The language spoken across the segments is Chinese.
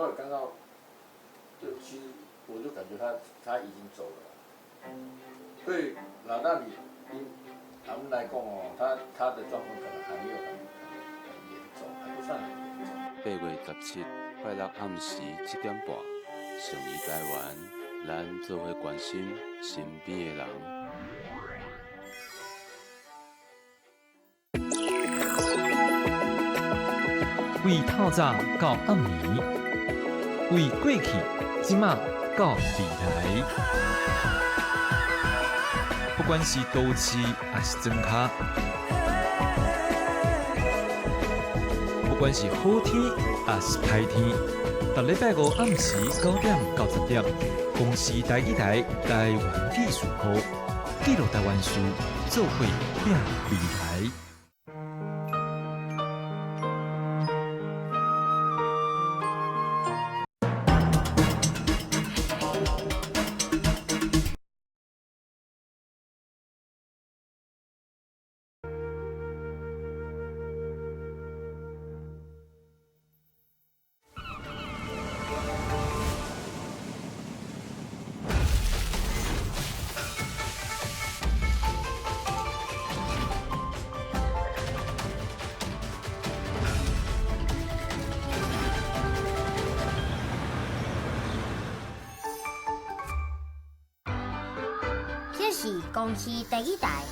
后来看到，对，其实我就感觉他已经走了。对老大他们来讲哦，他的状况可能还没有很严重，还不算很严重。8月17日拜六暗时7点半，上移台湾，咱做伙关心身边的人。为透早到暗暝，为过去、即马到未来。不管是都市还是庄脚，不管是好天还是歹天，逐礼拜五暗时9点到10点，公视台1台台湾技术科，记录台湾事，做伙拼未来。这是公视第1台，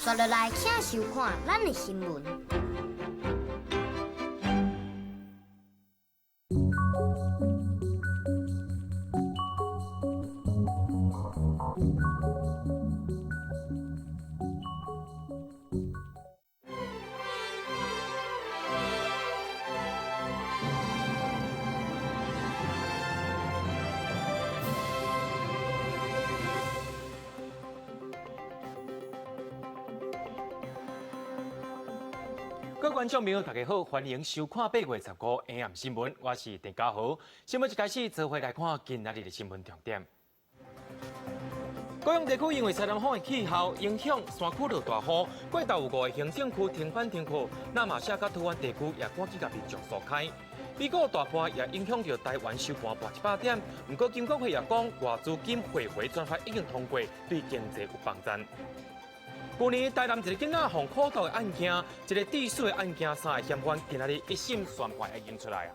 刷落来请收看咱的新闻。各位观众朋友，大家好，欢迎收看8月15日 AM 新闻，我是陈家豪。新闻一开始，做伙来看今仔日的新闻重点。高雄地区因为西南风的气候影响，山区落大雨，过头有5个行政区停班停课，那马夏甲台湾地区也赶紧甲民众疏开。美国大波也影响到台湾收盘半100点，不过金管会也讲，外资金汇回转发已经通过，对经济有帮助。去年台南一个囡仔防苦毒的案件，一个致死的案件，3个嫌犯今仔日一审宣判会赢出来啊！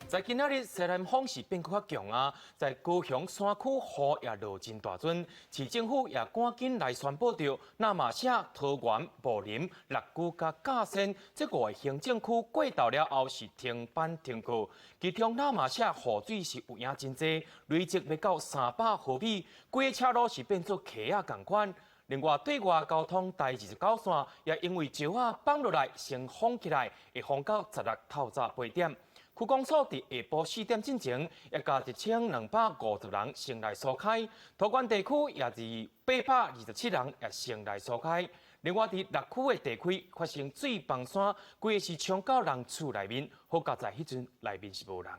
在今仔日西南风势变较强啊，在高雄山区雨也落真大阵，市政府也赶紧来宣布着，那马社、桃园、布林、六股甲甲仙这5个行政区过到了后是停班停课，其中那马社雨水是有影真济，累积要到300毫米，规个车路是变作溪啊共款。另外，对外交通第29线也因为石啊放落来，先封起来，会封到16透早8点。区公所伫下晡4点进前，也甲1250人先来疏开。桃园地区也是827人也先来疏开。另外，伫6区的地区发生水崩山，规个是冲到人厝内面，好在迄阵内面是无人。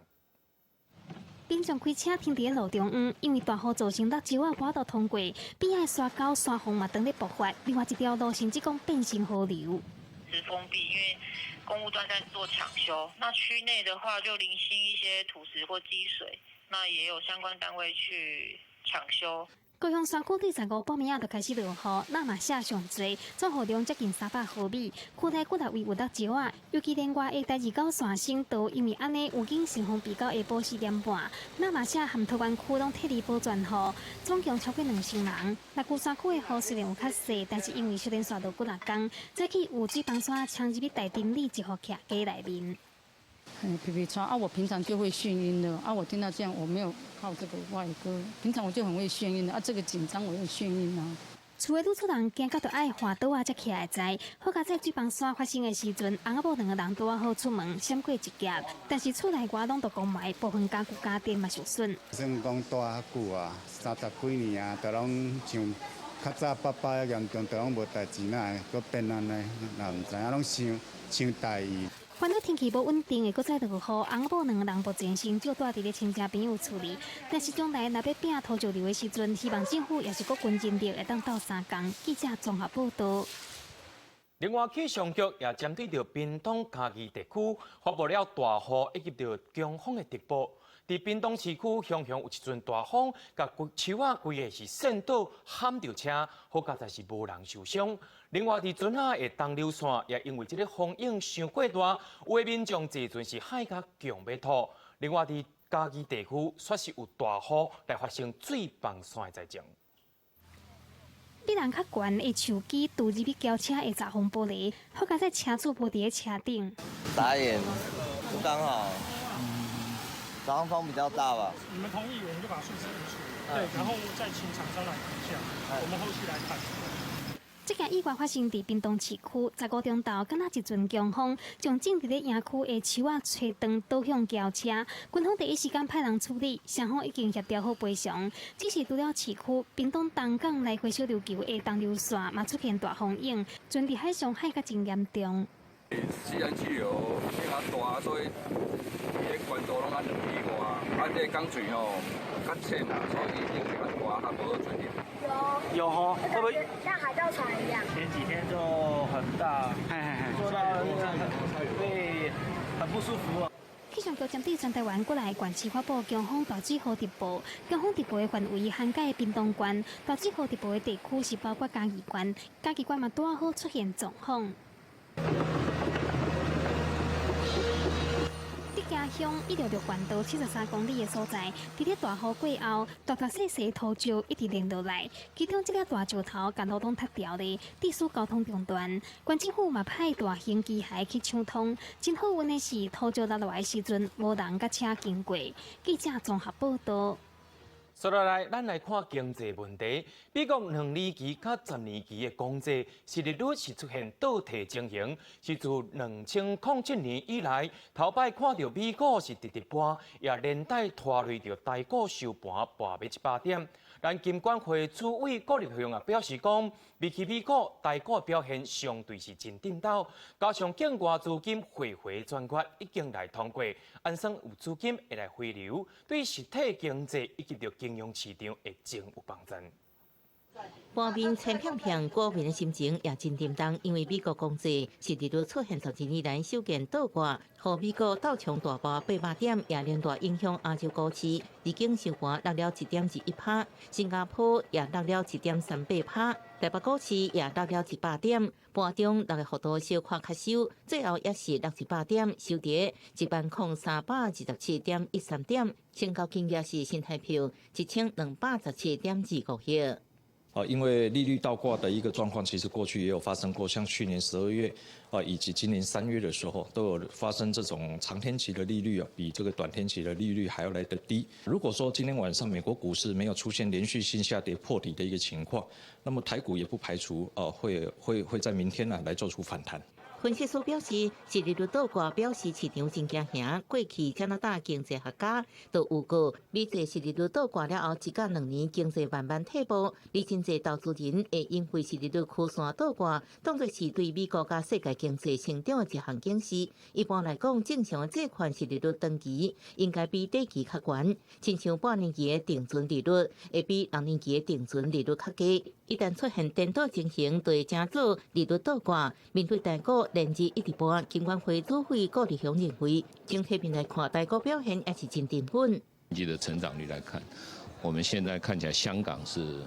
民众开车停伫路中央，因为大雨造成六石仔滑道通过，边仔山沟山洪嘛当咧爆发，另外一条路甚至讲变成河流。是封闭，因为公务段在做抢修。那区内的话，就零星一些土石或积水，那也有相关单位去抢修。高雄山区第15报名就开始落雨，那嘛下上侪，总雨量接近300毫米。区内几大位有落石仔，尤其连外的第29线省道，因为安尼有经成封闭到下晡4点半。那嘛下含桃园区拢替你保全好，总共超过2000人。那旧山区的雨虽然有较细，但是因为修电线道几啊工，早起有水崩山冲入去大丁里一户徛家内面。皮皮川啊，我平常就会眩晕的啊，我听到这样，我没有靠这个外歌，平常我就很会眩晕的啊，这个紧张我又眩晕啊。厝的愈出人惊到着爱滑倒啊，才起来知。好在这水崩山发生的时阵，翁仔某2个人拄好出门，闪过一劫。但是厝内外拢都讲埋，部分家具家电嘛受损。算讲住较久啊，30几年啊，都拢像较早爸爸严重，都拢无代志，哪会搁变安尼？也唔知影，拢想大意。反正天气无稳定，会搁再落雨，翁仔某2个人目前先少住伫咧亲戚朋友厝里。但是将来若要拼土石流的时阵，希望政府也是搁跟进着，会当斗3工。记者综合报道。另外，气象局也针对着屏东嘉义地区发布了大雨以及着强风的特报。伫屏东市区，常常有一阵大风，甲树啊规个是渗倒撼着车，好佳在是无人受伤。另外，伫船下的东流线也因为这个风影伤过大，有的民众坐船是海甲强要吐。另外，伫嘉义地区确实有大雨来发生水崩线的灾情。比人较悬的树枝拄入去轿车的闸风玻璃，好佳在车主无伫咧车顶。打眼，不刚好。早上风比较大吧？你们同意，我们就把树枝移除，对，然后再请厂商来看一下，我们后续来看。这件意外发生伫屏东市区，15中昼，敢若一阵强风，将正伫咧营区的树啊吹断，倒向轿车。军方第一时间派人处理，双方已经协调好赔偿。只是除了市区，屏东东港来回小琉球的东流线嘛出现大风影，船伫海上海甲真严重。自然气流比较大，所以伊个关度拢按2米外，啊，这港水吼较浅啊，所以一定比较大，较无准点。有吼，会不会像海盗船一样？前几天就很大，做到会很不舒服。气象局针对全台湾过来的县市发布强风大水雨特报，强风特报的范围涵盖屏东县，大水雨特报的地区是包括嘉义县，嘉义县嘛拄好出现状况。家乡一条悬道73公里的所在，伫咧大雨过后，大大细细土石一直连落来，其中这个大石头甲路拢塌掉咧，致使交通中断。县政府嘛派大型机械去抢通，真好运的是土石落来的时阵，无人甲车经过。记者综合报道。接下来，咱来看经济问题。美国2年期甲10年期的公债殖利率是出现倒退情形，是自2007年以来头摆看到美股是直跌，也连带拖累着台股收盘跌100点。但金管会主委郭立雄也表示讲，比起美股，台股表现相对是真顶斗，加上境外资金汇回专决已经来通过，安算有资金会来回流，对实体经济以及着金融市场会真有帮助。半面青片片，股民的心情也真沉重，因为美国公债殖利率出现10年来首见倒挂，和美国倒冲大波800点，也连带影响亚洲股市，已经收盘落了1.21%，新加坡也落了1.38%，台北股市也落了100点，盘中落的幅度小可较收，最后也是落100点，收跌10327.13点，成交金额是新台币1217.25亿。因为利率倒挂的一个状况，其实过去也有发生过，像去年12月以及今年3月的时候，都有发生这种长天期的利率比这个短天期的利率还要来得低。如果说今天晚上美国股市没有出现连续性下跌破底的一个情况，那么台股也不排除会在明天来做出反弹。分析师表示，殖利率倒挂表示市场真惊吓。过去加拿大经济学家都预告，美债殖利率倒挂了后，1到2年经济慢慢退步，而真侪投资人会因为殖利率曲线倒挂，当作是对美国甲世界经济成长的一项警示。一般来讲，正常的这款殖利率长期应该比短期较悬，亲像半年期的定存利率会比6年期的定存利率较低。一旦出现颠倒情形，就会正做利率倒挂。面对台股连日一直跌，金管会主委郭立雄认为，整体面来看，台股表现也是真沉稳。经济的成长率来看，我们现在看起来香港是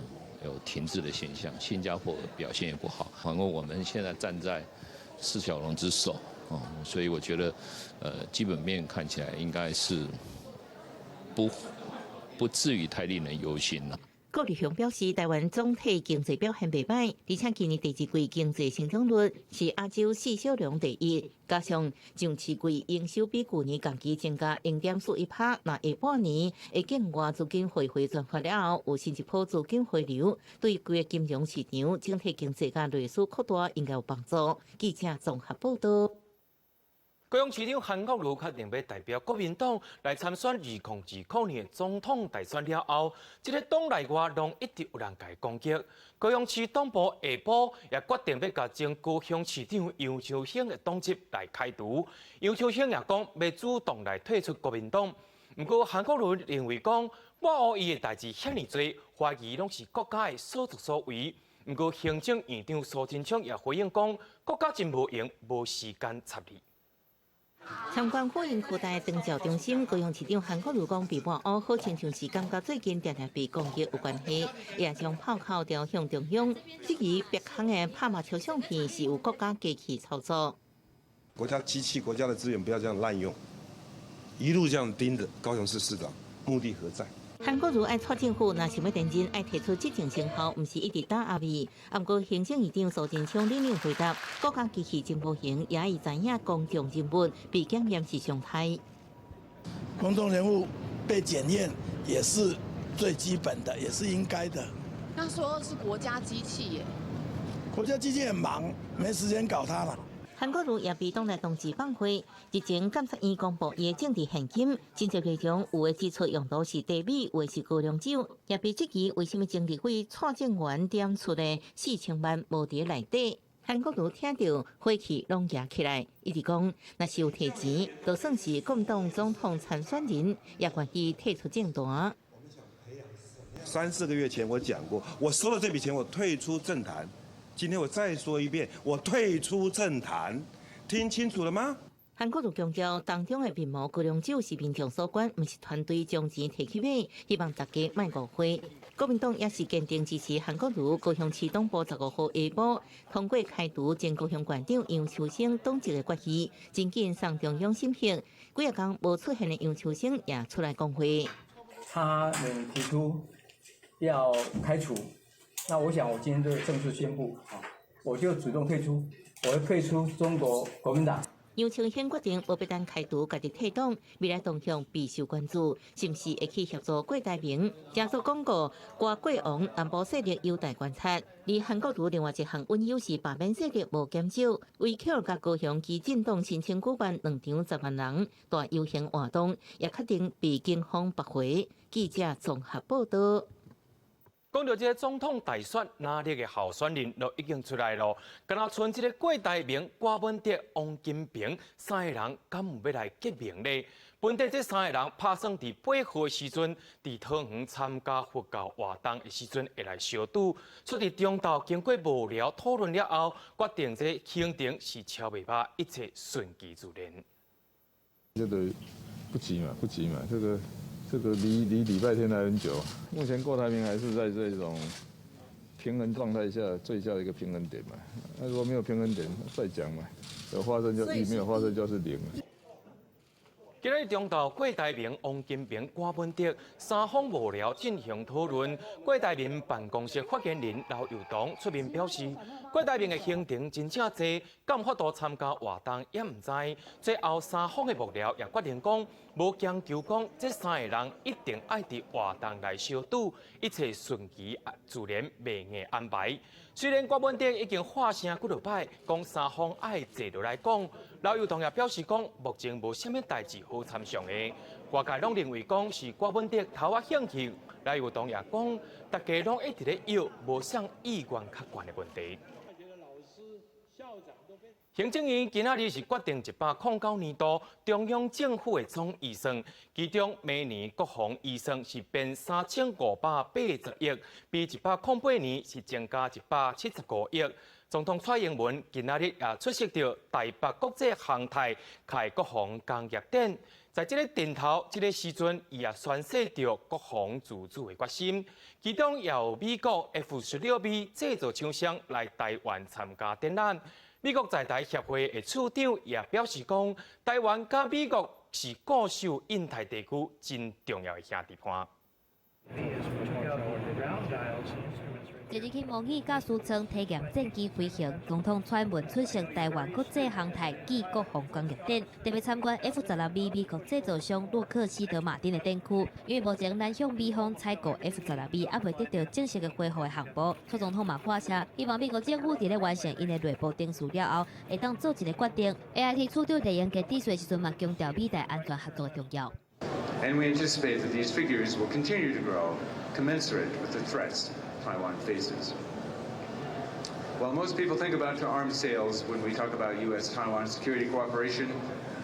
有停滞的现象，新加坡表现也不好，反而我们现在站在4小龙之首所以我觉得基本面看起来应该是不至于太令人忧心了。郭立雄表示，台湾总体经济表现袂歹，而且今年第2季经济成长率是亚洲4小龙第1，加上上市季营收比去年同期增加0.41%，那下半年会境外资金汇回转发了后，有新一波资金回流，对规个金融市场、整体经济甲类似扩大应该有帮助。记者综合报道。高雄市长韩国瑜确定要代表国民党来参选2029年总统大选了后，这个党内外拢一直有人甲伊攻击。高雄市党部下晡也决定要甲前高雄市长杨秋兴的党籍来开除。杨秋兴也讲要主动来退出国民党。不过韩国瑜认为讲，我伊的代志遐尼多，怀疑拢是国家的所作所为。不过行政院长苏贞昌也回应讲，国家真无闲，无时间插你。参观火营科大长照中心，高雄市长韩国瑜讲，被抹黑，好亲像是感觉最近常常被攻击有关系，也将炮口调向中央，质疑北韩的拍马球相片是有国家机器操作。国家机器、国家的资源不要这样滥用，一路这样盯着高雄市市长，目的何在？韩国瑜爱蔡政府，若想要认真，爱提出执政成效，毋是一直打压味。不过行政院长苏贞昌冷冷回答，国家机器真无行，也已知影公众人物被检验是常态。公众人物被检验也是最基本的，也是应该的。那说是国家机器耶，国家机器很忙，没时间搞它了。韩国瑜也被党内同志放回，日前监察院公布伊的政治现金，真实内容有的指出用途是茶米，有的是高粱酒，也被质疑为什么政治费蔡正元点出的4000万无伫内底。韩国瑜听到火气拢压起来，一直讲，若是有提钱，就算是国民党总统参选人，也愿意退出政坛。3、4个月前我讲过，我收了这笔钱，我退出政坛。今天我再说一遍，我退出政坛，听清楚了吗？韩国瑜强调，当中的面膜高粱酒是民众所管，不是团队将钱摕去买，希望大家莫误会。国民党也是坚定支持韩国瑜。高雄市党部15号下晡通过开除前高雄县长杨秋生党籍的决议，真紧送中央审核。几日间无出现的杨秋生也出来讲话。他们提出要开除。那我想，我今天就正式宣布，我就主动退出，我会退出中国国民党。杨清轩决定无必单开除家己退党，未来动向备受关注，是不是会去协助郭台铭加速广告？郭王南部势力有待观察。而韩国瑜另外一项温优是罢免势力无减少，为扣甲高雄基进党申请举办2场10万人大游行活动，也确定被警方驳回。记者综合报道。讲到这个总统大选，哪里的候选人都已经出来了，敢若剩这个郭台铭、郭文哲、王金平3个人，敢有要来结盟呢？本地这3个人打算伫8号的时阵，伫桃园参加佛教活动的时阵会来相拄，出伫中道经过无聊讨论了后，决定这行程是超袂歹，一切顺其自然。这个不急嘛，这个离礼拜天还很久。目前郭台铭还是在这种平衡状态下，最佳的一个平衡点嘛。那如果没有平衡点，再讲嘛，有发生就1，没有发生就是0。今日中道郭台铭、王金平、郭文哲3方无聊进行讨论。郭台铭办公室发言人刘佑堂出面表示，郭台铭的行程真正多，敢有法度参加活动也唔知。最后3方的幕僚也决定讲，无强求讲这3个人一定爱伫活动来相拄，一切顺其自然，袂硬安排。虽然郭文哲已经发声几落摆，讲3方爱坐落来讲，刘佑堂也表示讲，目前无啥物代志好参详的。外界拢认为讲是郭文哲头仔兴趣，刘佑堂也讲，大家拢一直咧要无啥意愿较悬的问题。行政院今仔日是决定109年度中央政府的总预算，其中明年国防预算是变3580亿，比108年是增加175亿。总统蔡英文今仔日也出席到台北国际航太暨国防工业展，在这个顶头这个时阵，伊也宣示着国防自主的决心。其中也有美国 F-16B 制造厂商来台湾参加展览。美国在台协会的处长也表示讲，台湾甲美国是固守印太地区真重要的兄弟伴。即日起模拟甲苏昌体验战机飞行，总统蔡英文出席台湾国际航太暨国防工业展，特别参观 F-16B 美国制造商洛克希德马丁的展区。因为目前咱向美方采购 F-16B 还未得到正式的恢复的航母，蔡总统嘛发声，希望美国政府伫咧完成因的内部定数了后，会当做一个决定。AIT 处长李英杰致辞时阵嘛强调美台安全合作的重要。And we anticipate that these figures will continue to grow, commensurate with the threats Taiwan faces. While most people think about arms sales when we talk about U.S.-Taiwan security cooperation,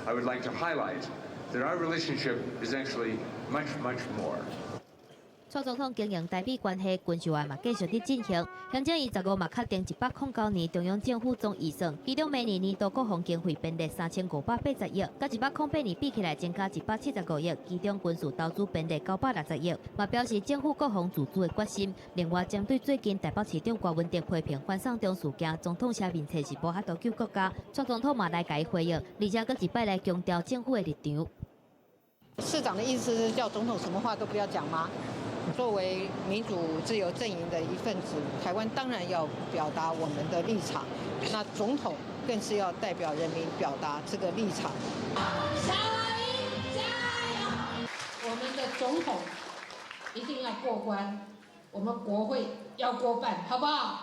I would like to highlight that our relationship is actually much, much more. 蔡总统经营台美关系军事化嘛继续伫进行。行政院15嘛确定109年中央政府总预算，其中明年年度国防经费编列3580亿，甲108年比起来增加175亿，其中军事投资编列960亿，嘛表示政府国防自主的决心。另外，针对最近台北市长郭文哲批评反送中事件，总统写面册是无法度救国家，蔡总统嘛来甲伊回应，而且佫一摆来强调政府的立场。市长的意思是叫总统什么话都不要讲吗？作为民主自由阵营的一份子，台湾当然要表达我们的立场，那总统更是要代表人民表达这个立场。我们的总统一定要过关，我们国会要过半，好不好？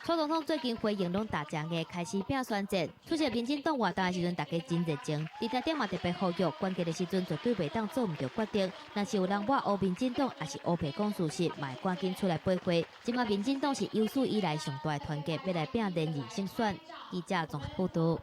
蔡总统最近回应拢大家嘅开始拼选战，出席民进党活动的时阵，大家真热情。伫台点嘛特别呼吁，关键的时阵绝对袂当做唔到决定。若是有人抹黑民进党，也是黑白讲事实，嘛会赶紧出来背会。即马民进党是有史以来上大的团结，要来拼连任胜选。记者综合报道。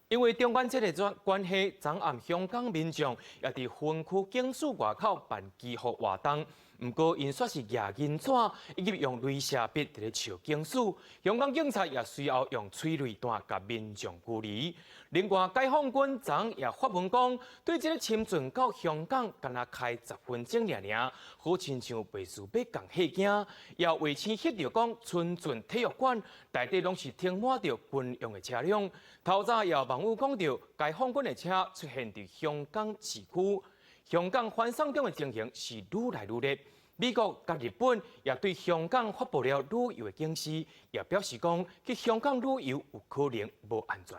因为中间这个关系，昨暗香港民众也伫分区警署外口办祈福活动。不过，因说是牙银纸以及用镭射笔伫咧笑警署，香港警察也随后用催泪弹甲民众驱离。另外，解放军昨也发文讲，对这个侵进到香港，敢若开10分钟尔，好亲像袂输要共吓惊。也为青翕着讲，春圳体育馆内底拢是停满着军用的车辆。头早也有网友讲到，解放军的车出现伫香港市区。香港反送中的情形是愈来愈烈，美国甲日本也对香港发布了旅游的警示，也表示讲去香港旅游有可能无安全。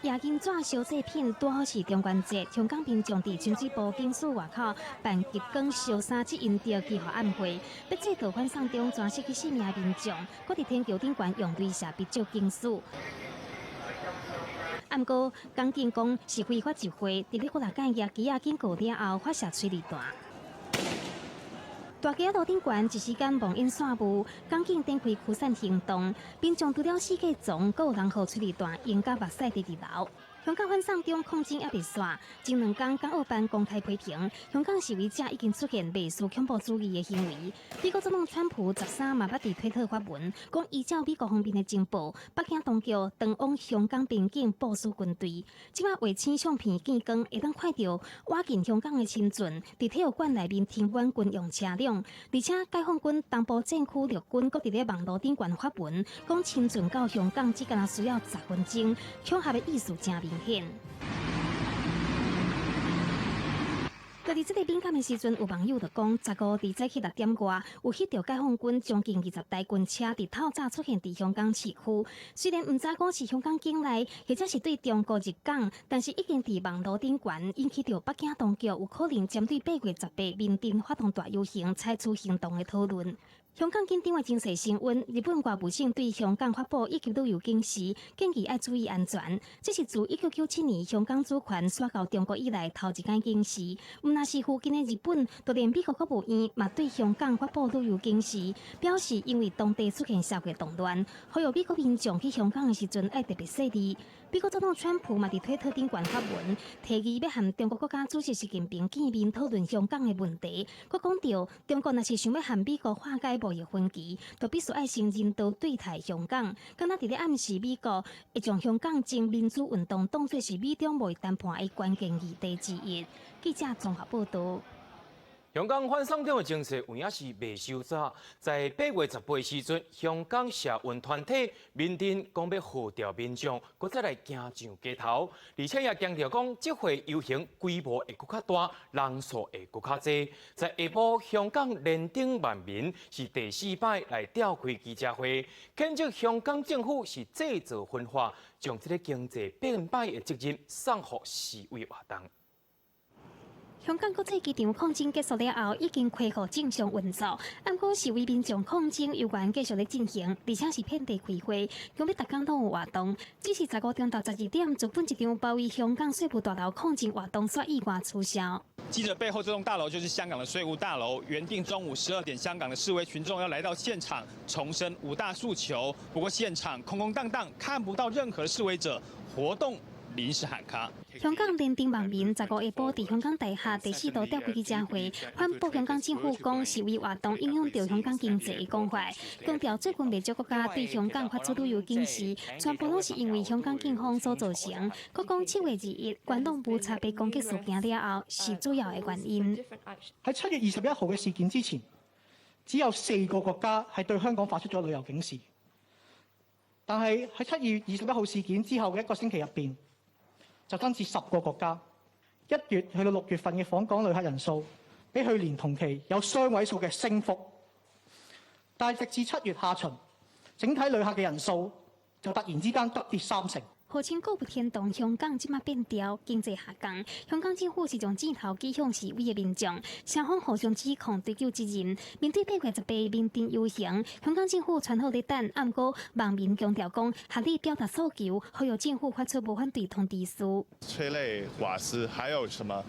亚金纸小制品拄好是中元节，香港民众伫深水埗警署外口办激光烧衫即因着祈福暗会，要制造反送中全失去性命的民众，搁伫天桥顶悬用镭射笔照警署。不过，港警讲是非法集会，伫咧国内间亚机啊警告了后发射催泪弹。大街路顶悬一时间望烟散雾，港警展开驱散行动，民众除了四界撞，搁有人互催泪弹引甲目屎直直流。香港反送中抗争也未煞，前2天港澳办公开批评，香港示威者已经出现类似恐怖主义的行为。美国总统川普13嘛捌伫推特发文，讲依照美国方面的情报，北京当局长往香港边境部署军队。即马卫星相片见光，会当看到挖进香港的侵进，伫体育馆内面停满军用车辆，而且解放军东部战区陆军搁伫咧网络顶悬发文，讲侵进到香港只敢需要10分钟，恐吓的意思真明显。就伫这个敏感的时阵，有网友就讲，15伫早起6点外，有翕到解放军将近20台军车伫透早出现伫香港市区。虽然唔知讲是香港境内，或者是对中国入港，但是已经伫网络顶悬引起到北京当局有可能针对8月18民电发动大游行采取行动的讨论。香港紧张的情势升温，日本外务省对香港发布以及旅游警示，建议要注意安全。这是自1997年香港主权甩到中国以来头一间警示。唔那是附近的日本，就连美国国务院嘛对香港发布旅游警示，表示因为当地出现社会动乱，呼吁美国民众去香港的时阵要特别细致。美国总统川普嘛伫推特顶悬发文，提议要和中国国家主席习近平见面讨论香港的问题。佮讲到中国若是想要和美国化解贸易分歧，就必须要先人道对待香港。敢若伫咧暗示美国会将香港争民主运动当作是美中贸易谈判的关键议题之一。记者综合报道。香港反送中的情势有影是未收窄，在8月18时阵，香港社运团体民电讲要号召民众，搁再来行上街头，而且也强调讲，这回游行规模会搁较大，人数会搁较侪。在下晡，香港连登万民是第4摆来召开记者会，谴责香港政府是制造分化，将这个经济变败的责任送予示威活动。香港国际机场抗争结束了后，已经恢复正常运作。不过示威民众抗争依然继续咧进行，而且是遍地开花，讲要逐工都有活动。只是15中到12点，日本一场包围香港税务大楼抗争活动煞意外取消。记者背后这栋大楼就是香港的税务大楼。原定中午12点，香港的示威群众要来到现场，重申5大诉求。不过现场空空荡荡，看不到任何示威者活动。临时喊卡。香港联定网民15下晡伫香港大厦第4度召开记者会，反驳香港政府讲示威活动影响到香港经济的讲法，强调最近未少国家对香港发出旅游警示，全部拢是因为香港警方所造成。佮讲7月2日关东部查被攻击事件了后，是主要的原因。喺7月21號嘅事件之前，只有4個國家係對香港發出咗旅遊警示，但係喺7月21號事件之後嘅1個星期入邊，就增至10個國家。1月去到6月份嘅訪港旅客人數，比去年同期有雙位數嘅升幅，但係直至7月下旬，整體旅客嘅人數就突然之間急跌30%。號稱果不天動，香港即馬變調，經濟下降。香港政府是將箭頭指向示威嘅民眾，雙方互相指控追究責任。面對8月18民陣遊行，香港政府傳好咧等，暗過網民強調講合理表達訴求，後由政府發出無反對通知書。催淚瓦斯，還有什麼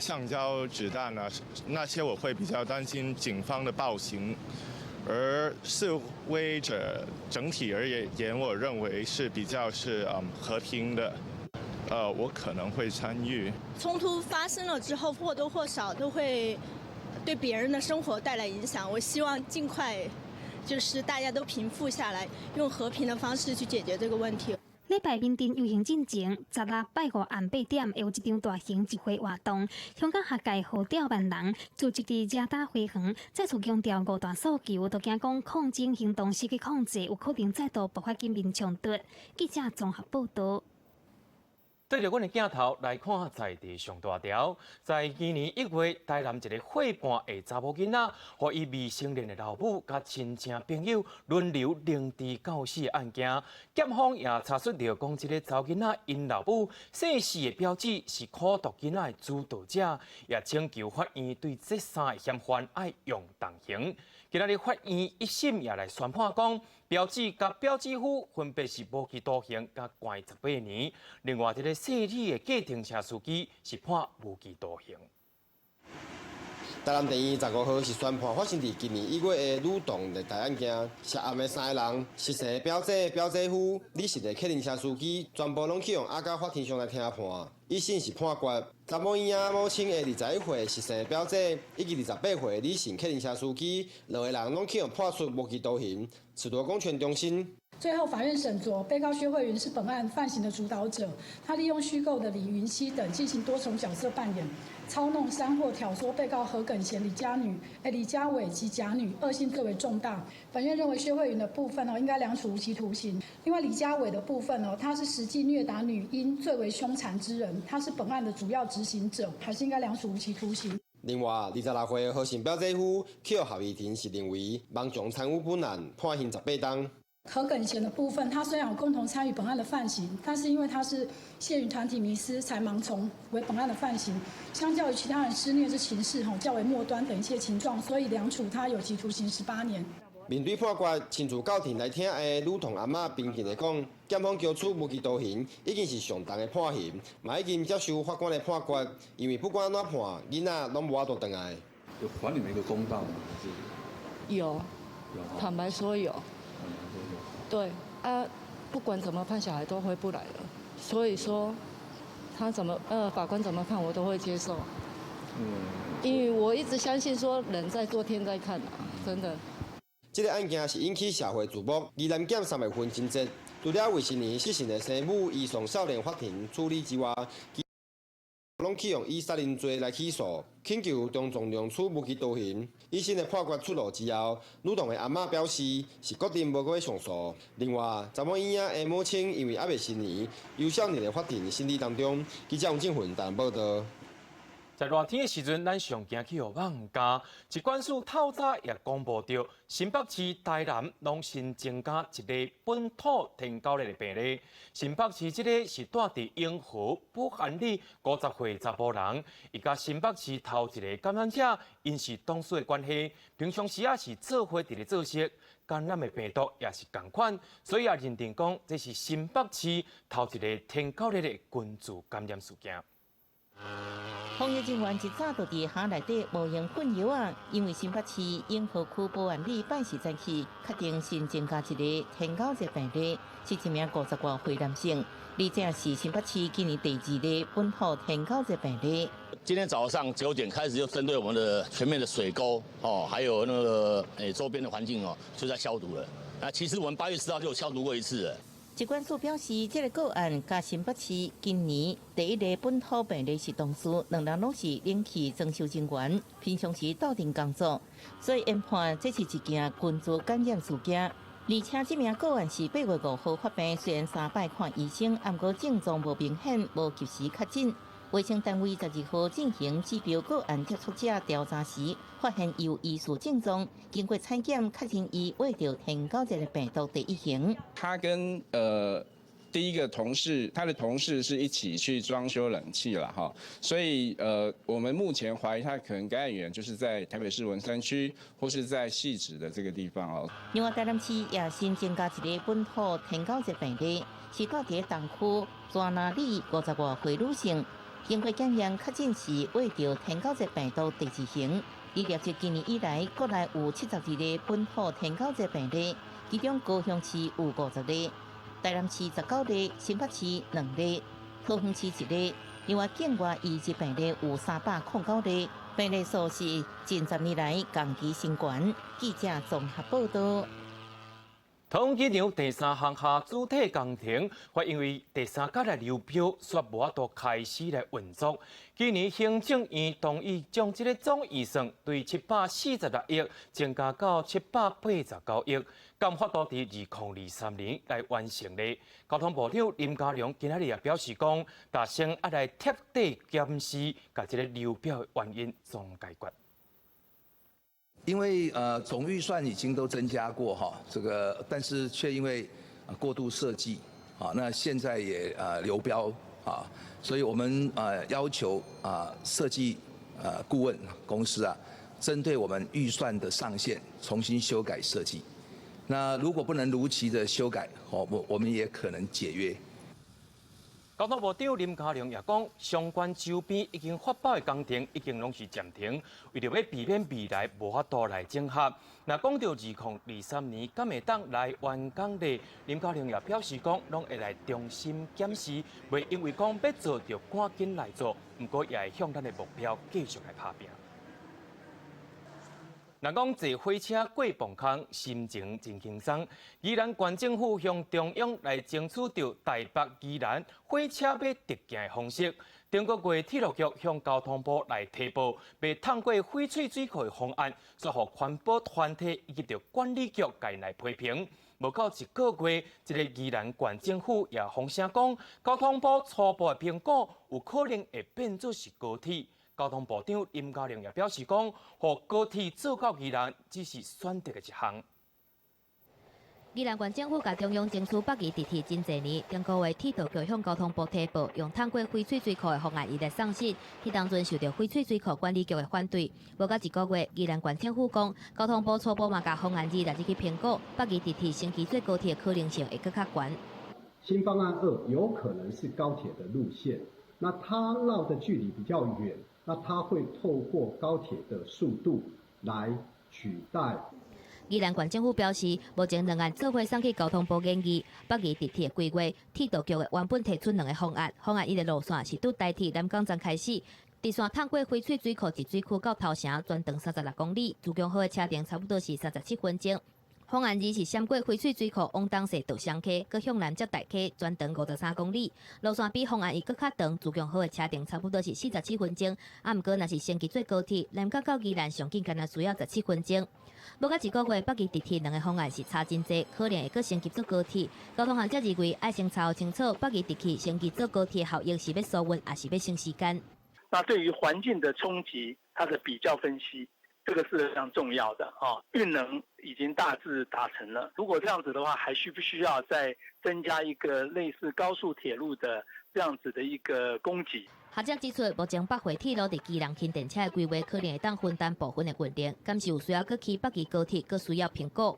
橡膠子彈呢？那些我會比較擔心警方的暴行。而示威者整體而言，我認為是比較是和平的。我可能會參與。衝突發生了之後，或多或少都會對別人的生活帶來影響。我希望盡快，就是大家都平復下來，用和平的方式去解決這個問題。禮拜民陣遊行進前，16拜5暗8點會有一場大型集會活動。香港學界號召萬人組織佇遮打花園，再次強調5大訴求，都驚講抗爭行動失去控制，有可能再度爆發警民衝突。記者綜合報道。對着阮的鏡頭來看在地上大條，在今年1月，台南一個歲半的查某囡仔，和伊未成年的老母甲親戚朋友輪流凌遲教死的案件，檢方也查出了講，這個查某囡仔因老母姓氏的標誌是苦毒囡仔的主導者，也請求法院對這3個嫌犯愛用重刑。今日法院一審也來宣判講，標誌甲標誌夫分別是無期徒刑甲關18年，另外一個姓李的計程車司機是判無期徒刑。台南地院15號是宣判發生在今年1月的女童虐待案件，涉案的3個人，實際標誌、標誌夫、李姓的客運車司機，全部攏去用押到法庭上來聽判。一審是判決查某嬰仔母親的21歲實際標誌，以及28歲李姓客運車司機，2個人攏去用判處無期徒刑，褫奪公權中心。最後，法院審酌被告薛慧云是本案犯行的主導者，他利用虛構的李云熙等進行多重角色扮演，操弄、煽惑、挑唆被告何耿賢、李家偉及甲女，惡性最為重大。本院認為薛慧云的部分應該兩處無期徒刑。另外李家偉的部分他是實際虐打女嬰最為兇殘之人，他是本案的主要執行者，還是應該兩處無期徒刑。另外，26歲何姓標誌夫去合議庭是認為莽撞參與本案，判刑18冬。何耿賢的部分，他雖然有共同參與本案的犯行，但是因為他是陷於團體迷思才盲從為本案的犯行，相較於其他人施虐之情事較為末端等一切情狀，所以兩處他有期徒刑18年。面對判決，親自到庭來聽的女童阿嬷平靜地講，檢方交處無期徒刑已經是上重的判刑，嘛已經接受法官的判決，因為不管怎判，囡仔攏無法度回來。有還你們一個公道嗎？有，坦白說有。對啊，不管怎麼判，小孩都回不來了。所以說，他法官怎麼判，我都會接受。因為我一直相信說，人在做天在看啊，真的。這個案件是引起社會矚目，宜蘭檢3月份真節，除了未成年失信的生母移送少年法庭處理之外，攏去用以殺人罪來起訴，請求中重量處無期徒刑。一審的判決出爐之後，女童的阿嬷表示是決定無過上訴。另外，查某嬰仔的母親因為還未成年，幼少年的法庭審理當中，記者王正雲台報道。在熱天的時陣，咱上驚去予網家。疾管署透早也公布到，新北市台南攏新增加一個本土天狗類的病例。新北市這個是住佇永和不含里50歲查甫人，伊甲新北市頭一個感染者，因是同事的關係，平常時也是做伙佇咧做事，感染的病毒也是同款，所以也認定講這是新北市頭一個天狗類的群聚感染事件。防疫人員一早就伫巷內底無用混藥啊，因為新北市永和區保安里辦事前起，確定新增加一個天狗熱病例。是一名50多岁男性，而且是新北市今年第2例本土天狗热病例。今天早上9点开始，就针对我们的全面的水沟还有那个周边的环境就在消毒了。那其实我们8月10号就有消毒过一次了。疾管署表示，这个个案甲新北市今年第1例本土病例是同事，2人拢是冷气装修人员，平常时斗阵工作，所以研判这是一件群组感染事件。而且这名个案是8月5号发病，虽然3摆看医生，不过症状无明显，无及时确诊。卫生单位12号进行指标个案接触者调查时，发现有疑似症状，经过采检确认伊患着天狗热的病毒第1型。他跟第一个同事，他的同事是一起去装修冷气了哈，所以我们目前怀疑他可能感染源就是在台北市文山区或是在汐止的这个地方哦。另外，台南市也新增加1例本土天狗热病例，是住伫东区抓那里50多岁女性。经过检验，确诊是患着天狗热病毒第2型。而连续今年以来，国内有72例本土天狗热病例，其中高雄市有50例，台南市19例，新北市2例，桃园市1例。另外，境外移入病例有309例，病例数是近10年来同期新高。记者综合报道。桃园机场第3航厦主体工程，或因为第3届来流标，煞无法度开始来运作。今年行政院同意将这个总预算对746亿增加到789亿，敢法度伫2023年来完成咧。交通部长林佳龙今仔日也表示讲，大声要来彻底检视，甲这个流标的原因总解决。因为总预算已经都增加过哈，这个但是却因为过度设计啊，那现在也流标啊，所以我们要求设计顾问公司针对我们预算的上限重新修改设计。那如果不能如期的修改，我们也可能解约。交通部长林佳龙也讲，相关周边已经发包的工程已经拢是暂停，为着要避免未来无法度来整合。那讲到2023年敢会当来完工的，林佳龙也表示讲，拢会来重新检视，袂因为讲要做就赶紧来做，不过也会向咱的目标继续来打拼。若讲坐火车过磅空，心情真轻松。宜兰县政府向中央来争取到台北宜兰火车要特行的方式。中国月铁路局向交通部来提报，被通过翡翠水库的方案，再互环保团体以及着管理局界来批评。无到1个月，这个宜兰县政府也风声讲，交通部初步的评估有可能会变作是高铁。交通部长林佳龙也表示讲，互高铁做到宜兰只是选择的一项。宜兰县政府甲中央争取北宜地铁真侪年，中个月铁道局向交通部提报，用通过翡翠水库的方案以来送审，迄当阵受到翡翠水库管理局的反对。无到1个月，宜兰县政府讲，交通部初步嘛甲方案2日去评估，北宜地铁升级做高铁的可能性会更较悬。新方案2有可能是高铁的路线，那它绕的距离比较远。那它会透过高铁的速度来取代。宜兰县政府表示，目前2案做伙送去交通部建议，北宜地铁规划，铁道局的原本提出2个方案，方案1的路线是拄台铁南港站开始，直线通过翡翠水库至水库到头城，全长36公里，自强号的车程差不多是37分钟。方案2是闪过翡翠水库往东势到双溪，搁向南接大溪，全长53公里。路线比方案1搁较长，自强号的车程差不多是47分钟。毋过若是升级做高铁，南港到宜兰上近干那需要17分钟。无到1个月，北宜地铁2个方案是差真济，可能会搁升级做高铁。交通部则认为，爱先查清楚北宜地铁升级做高铁的效益是要缩运，还是要省时间。那对于环境的冲击，它的比较分析。这个是非常重要的运能已经大致达成了。如果这样子的话，还需不需要再增加一个类似高速铁路的这样子的一个供给？学者指出，目前北回铁路伫基隆轻电车的规划，可能会当分担部分的运量，敢是有需要搁起北宜高铁，搁需要评估。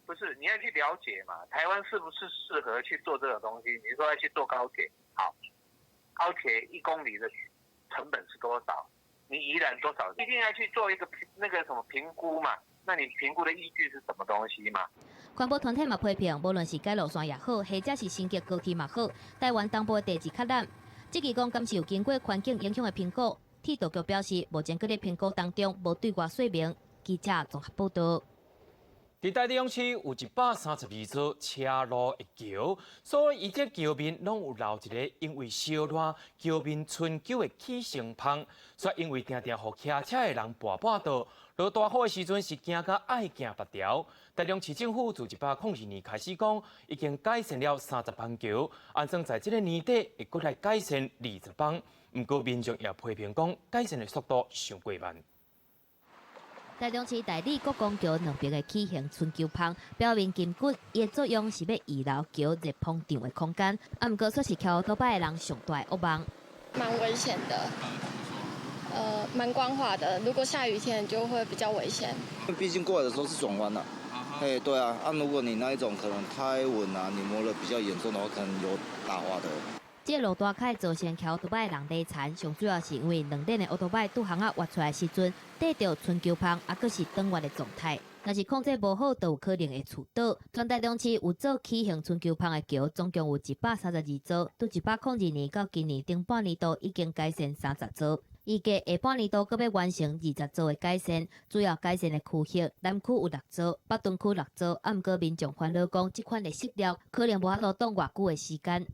不是，你要去了解嘛，台湾是不是适合去做这种东西？你说要去做高铁，好，高铁1公里的成本是多少？你宜兰多少？一定要去做一个那个什么评估嘛？那你评估的依据是什么东西嘛？环保团体嘛批评，无论是盖路线也好，或者是升级高铁嘛好，台湾东部的地质较烂。即期讲，敢是有经过环境影响的评估？铁道局表示，目前各类评估当中无对外说明。记者综合报道。伫台中市有132座车路的桥，所以伊这桥面拢有留一个因为烧热桥面春久的起承芳，所以因为定定互骑车的人跋倒，落大雨的时阵是惊甲爱行别条。台中市政府自102年开始讲，已经改善了30帮桥，安装在这个年底会搁来改善20帮。不过民众也批评讲，改善的速度太过慢。台中市大理国公桥两边的起行春桥旁，表面筋骨，伊的作用是要预留桥热膨胀的空间。不过说是桥倒摆的人上大的恶梦。蛮危险的，蛮光滑的，如果下雨天就会比较危险。毕竟过来的时候是转弯了，对啊，如果你那一种可能太稳啊，你磨得比较严重的话，可能有打滑的。这路大开造成桥倒摆的人累残，上主要是因为两轮的乌托摆拄行挖出来时阵，缀着春桥旁，还阁是断滑的状态。若是控制无好，就有可能会触倒。全台中市有做起行春桥旁的桥，总共有132座，从102年到今年顶半年度已经改善30座。预计下半年度阁要完成20座的改善，主要改善的区域，南区有6座，北屯区6座。不过民众烦恼讲，这款的设料可能无法度挡偌久的时间。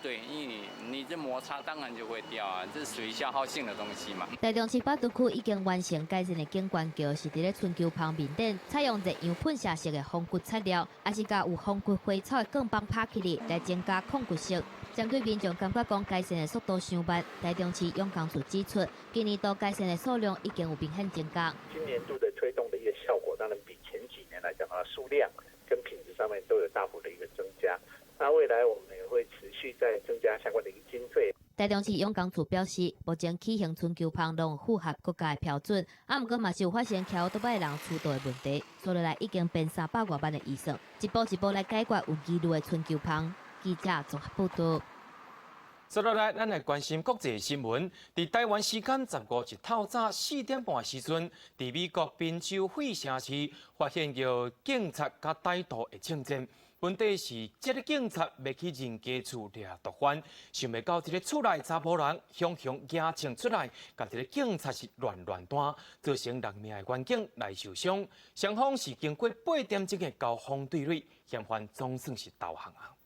对，因为你这摩擦当然就会掉啊，这是属于消耗性的东西嘛。台中市北屯区已经完成改善的景观桥，是伫咧春桥旁面顶采用热样喷射式的风骨材料，还是甲有风骨花草的钢棒拍起来，来增加控骨性。针对民众感觉讲改善的速度太慢，台中市永康处指出，今年度改善的数量已经有明显增加。今年度的推动的一个效果，当然比前几年来讲啊，数量跟品质上面都有大幅的一个增加。那未来我们也会持续再增加相关的一个经费。台中市永康处表示，目前起行春桥旁拢符合国家的标准，不过嘛是有发现桥倒摆人出道的问题，所以来已经变300多万的预算，一步一步来解决有疑虑的春桥旁。记者综合报道。接落来，咱来关心国际新闻。伫台湾时间15日透早4点半时阵，伫美国宾州费城市发现有警察甲歹徒的枪战。问题是，这个警察要去人家厝掠毒贩，想袂到一个厝内查甫人雄雄举枪出来，甲这个警察是乱弹，造成6名的员警来受伤。双方是经过8点钟的交锋对垒，嫌犯总算是投降啊。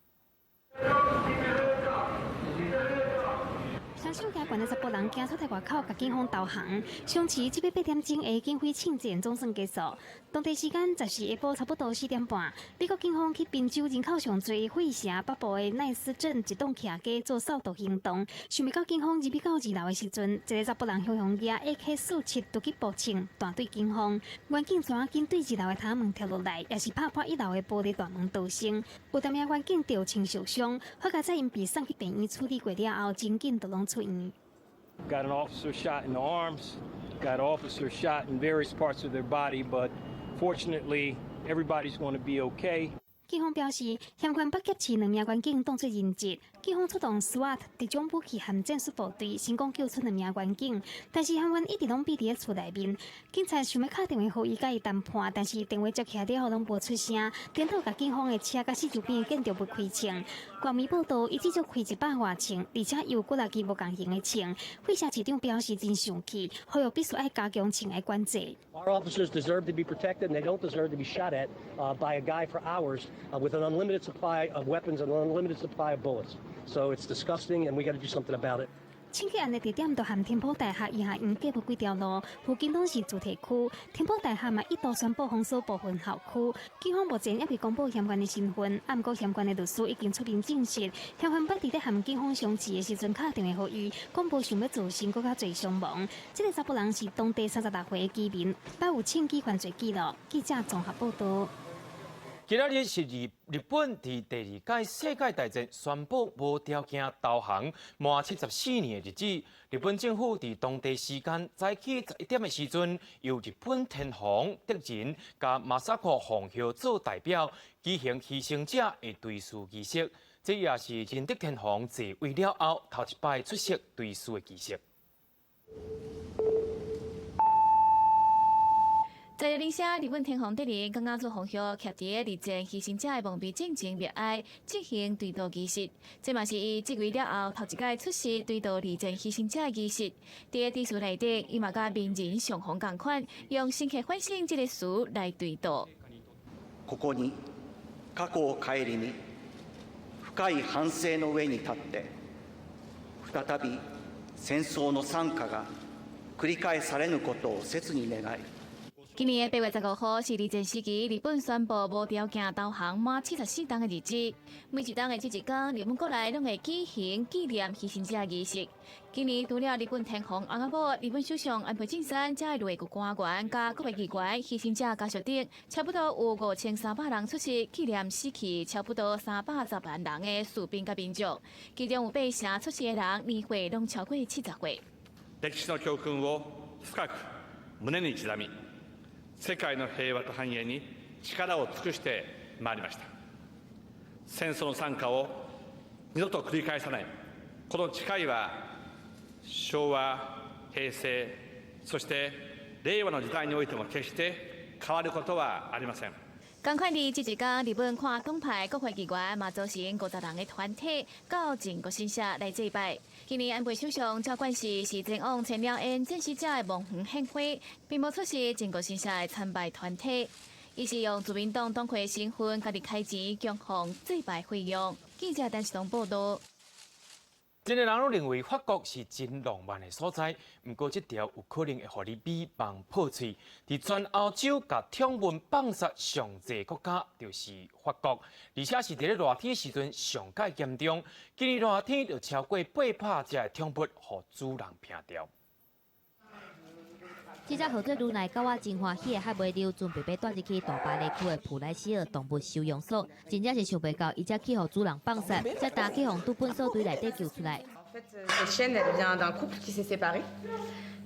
双手加悬的查甫人行出台外口，甲警方投降。上市这8点钟的警匪庆战总算结束。当地时间10时下晡差不多4点半，美国警方去宾州人口上侪费城北部的奈斯镇一栋徛街做扫毒行动，想袂到警方入去到2楼的时阵，一个查甫人雄雄举 AK-47就去步枪弹对警方，员警怎紧对1楼的塔门跳落来，也是拍破1楼的玻璃大门逃生。有10名员警掉枪受伤，好在在因被送去病院处理过了后，真紧就拢出院。Got an officer shot in the arms, got an officer shot in various parts of their body, but fortunately, everybody's going to be okay. 警方表示，嫌犯把劫持2名员警当作人质。警方出动 SWAT 特种武器和战术部队，成功救出2名员警。但是嫌犯一直拢闭伫厝内面。警察想要打电话给伊，甲伊谈判，但是电话接起来了后拢无出声，颠倒甲警方的车甲四周边的建筑物开枪。官媒报道，伊至少开100多枪，而且又过6支无共型的枪。费城市长表示真生气，呼吁必须要加强枪的管制。Our officers deserve to be protected, and they don't deserve to be shot at by a guy for hours with an unlimited supply of weapons and an unlimited supply of bullets. So it's disgusting, and we got to do something about it. 枪击案的地点就含天宝大厦以下沿隔不几条路，附近拢是主题区。天宝大厦嘛一度宣布封锁部分校区。警方目前还未公布嫌犯的身份，不过嫌犯的律师已经出面证实，嫌犯捌伫咧和警方相持的时阵打电话给伊，讲无想要造成更加侪伤亡。这个查甫人是当地36岁的居民，捌有枪击犯罪记录。记者综合报道。今仔日是日本伫第2届世界大战宣布无条件投降满74年的日子。日本政府伫当地时间早起11点的时阵，由日本天皇德仁甲马萨克皇后做代表举行牺牲者的追思仪式。这也是仁德天皇继位了后头一摆出席追思的仪式。在日下，日本天皇第二刚刚做方向徛伫立前牺牲者的墓碑正前默哀进行追悼仪式，这嘛是伊即位了后头一届出席追悼立前牺牲者的仪式。伫个致辞内底，伊嘛甲名人上方共款，用深刻反省这个词来追悼。ここに過去を顧み、深い反省の上に立って、再び戦争の惨禍が繰り返されぬことを切に願い。今年的8月15号是二战时期日本宣布无条件投降满74天的日子。每一天的这一天，日本国内拢会举行纪念牺牲者仪式。今年除了日本天皇翁仔某、日本首相安倍晋三，才内阁官员、甲国会议员、牺牲者家属等，差不多有5300人出席纪念死去差不多310万人的士兵甲民众，其中有8成出席的人年岁拢超过70岁。歴史の教訓を深く胸に刻み、世界の平和と繁栄に力を尽くしてまいりました。戦争の惨禍を二度と繰り返さない、この誓いは昭和、平成、そして令和の時代においても決して変わることはありません。同款伫这一天，日本看党派国会议员嘛组成50人的团体，到靖国神社来祭拜。今年安倍首相照管是前往前了因战死者的墓园献花，并无出席靖国神社的参拜团体。伊是用自民党党魁身份，家己开钱供奉祭拜费用。记者陈世东报道。真个人都认为法国是真浪漫的所在，不过这条有可能会互你美梦破碎。伫全欧洲甲天文放射上济国家就是法国，而且是伫咧热天时阵上介严重。今年热天就超过800只的天物，互主人拼掉。这只号做如来狗仔真欢喜的海尾溜，准备要带入去大巴黎区的普莱希尔动物收容所，真正是想袂到，伊才去互主人放杀，才打去互毒本所堆内底救出来。Cette chienne, elle vient d'un couple qui s'est séparé.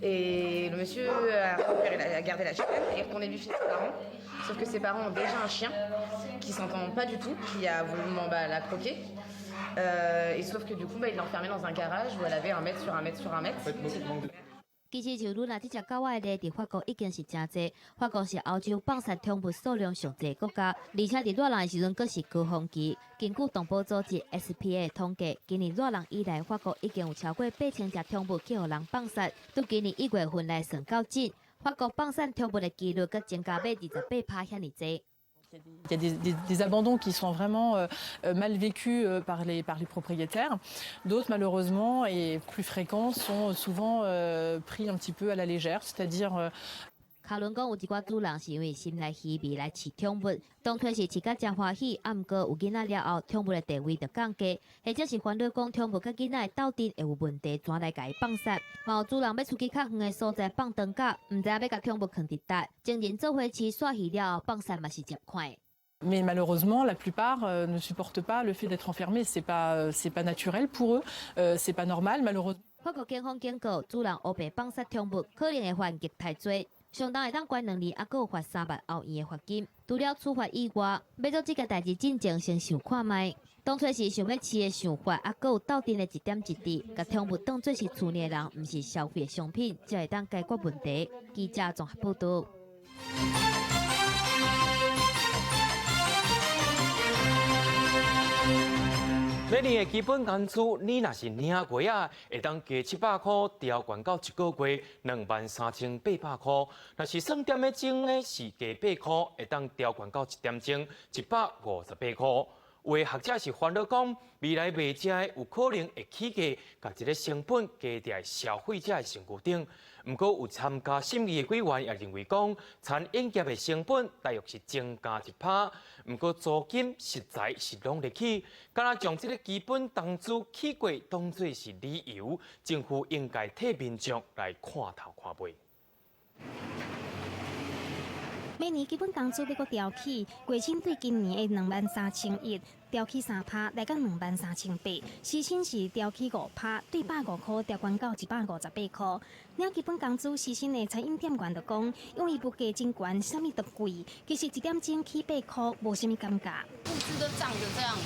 Et le monsieur a gardé la chienne et est retourné lui chez ses parents. Sauf que ses parents ont déjà un chien qui s'entend pas du tout, qui a voulu la croquer. Et sauf que du coup, il l'a enfermée dans un garage où elle avait 1 mètre sur 1 mètre sur 1 mètre. 其实像如那这只狗仔的，伫法国已经是真济。法国是欧洲放杀动物数量上济国家，而且伫热人的时阵，佫是高峰期。根据动保组织 SPA 的统计，今年热人以来，法国已经有超过8000只动物去互人放杀。到今年1月份来算到止，法国放杀动物的几率佫增加到28%遐尼济。Il y a des abandons qui sont vraiment mal vécus par les propriétaires. D'autres, malheureusement, et plus fréquents, sont souvent pris un petit peu à la légère, c'est-à-dire 卡伦讲有一寡主人是因为心内稀微来饲宠物，当初是饲甲真欢喜，啊毋过有囡仔了后，宠物的地位就降低，或者是烦恼讲宠物甲囡仔的斗阵会有问题，怎来甲伊放杀？嘛有主人要出去较远的所在放长假，毋知要甲宠物放伫倒，情人做伙饲煞去了后放杀嘛是极快。Mais malheureusement, la plupart ne supportent pas le fait d'être enfermés. C'est pas naturel pour eux. C'est pas normal, malheureusement. 法国警方警告，主人乌白放杀宠物，可能会犯极太多。上当会当关2年，还佫有罚3万欧元的罚金。除了处罚以外，要做这个代志进前先想看卖。当初是想要饲的想法，还佫有斗阵的一点一滴，甲宠物当作是厝里的人，毋是消费的商品，才会当解决问题。记者综合报道。每年的基本工资，你若是领过啊，会当加700块，调悬到1个月23800块。若是算点的钟呢，是加8块，会当调悬到1点钟158块。有的学者是烦恼讲，未来卖食的有可能会起价，甲这个成本加伫消费者的身躯顶。不过有参加审议的委员也认为讲，餐饮业的成本大约是增加1%，不过租金实在是拢得起。敢若将这个基本工资起过当作是理由，政府应该替民众来看头看尾。每年基本工资要阁调起，月薪对今年的23100调起3%，来到23800。时薪是调起5%，对105块调悬到158块。领基本工资时薪的餐饮店员就讲，因为物价真悬，啥物都贵，其实1点钟起8块，无啥物感觉。物资都涨成这样子，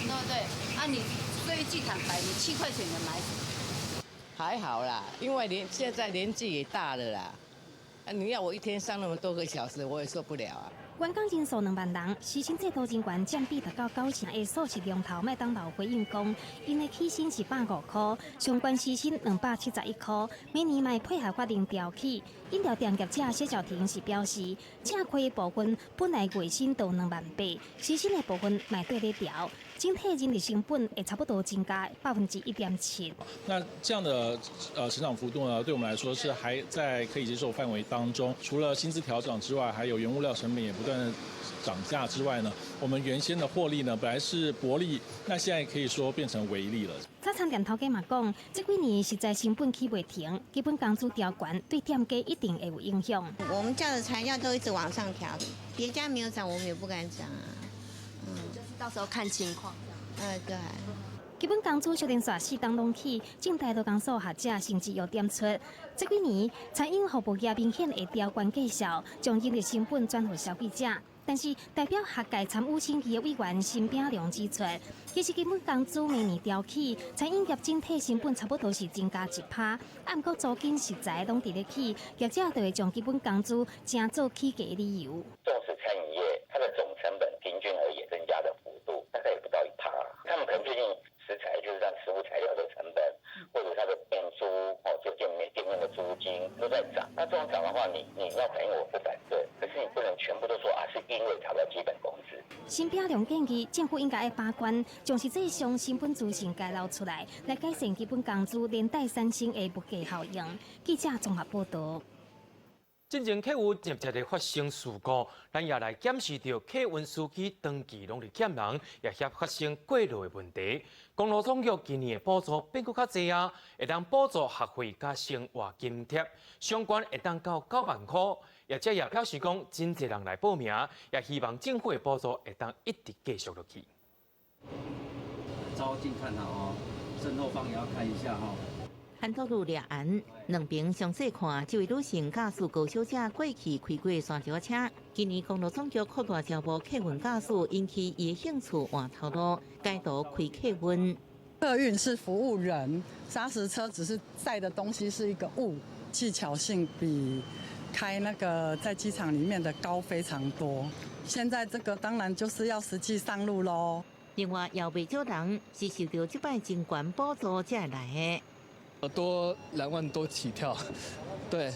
对不对？啊，你说一句坦白，你7块钱能买什么？还好啦，因为现在年纪也大了啦。你要我一天上那么多个小时，我也受不了啊。员工人数2万人，时薪制度人员占比达到90%的数字龙头麦当劳回应讲，因的起薪是150块，相关时薪271块，每年卖配合法定调起。饮料店业者谢小婷是表示，正亏的部分本来月薪到28000，时薪的部分卖对咧调，整体人力成本会差不多增加1.7%。那这样的成长幅度呢，对我们来说是还在可以接受范围当中。除了薪资调整之外，还有原物料成本也不断涨价之外呢，我们原先的获利呢，本来是薄利，那现在可以说变成微利了。早餐店头家嘛讲，这几年实在成本起袂停，基本工资调悬，对店家一定会有影响。我们家的材料都一直往上调，别家没有涨，我们也不敢涨啊。就是到时候看情况。对。基本工资小电线4档拢起，正大多工所学者甚至有点出，这几年餐饮服务业明显会调悬计销，将人力成本转给消费者。但是代表学界参与审议的委员辛炳良指出，其实基本工资每年调起，餐饮业整体成本差不多是增加1%，不过租金实在拢伫咧起，业者就会将基本工资正做起价的理由。重视餐饮业，它的总成本平均而言增加的幅度大概也不到1%，他们可能最近食材就是像食物材料的成本，或者它的店租就店面的租金都在涨。那这种涨的话，你要反映我不反对，可是你不能全部都说是因为查不到基本工资。辛炳良建议政府应该把关，将实际上成本资讯揭露出来，来改善基本工资连带产生的物价效应。记者综合报道。进前客户接接的发生事故，咱也来检视到客运司机长期拢是欠人，也协发生过路的问题。公路总局今年的补助变更较济啊，会当补助学费加生活津贴，相关会当到9万块。业者也表示讲，真侪人来报名，也希望政府的补助会当一直继续落去。照镜看好哦，身后方也要看一下哈。安道路掠案，两边详细看，这位女性驾驶高小姐过去开过山脚车。今年公路总局扩大招募客运驾驶，引起伊的兴趣换头路，改道开客运。客运是服务人，砂石车只是载的东西是一个物，技巧性比开那个在机场里面的高非常多。现在这个当然就是要实际上路喽。另外，也未少人是受到这摆金管补助才来的。多2万多起跳，对，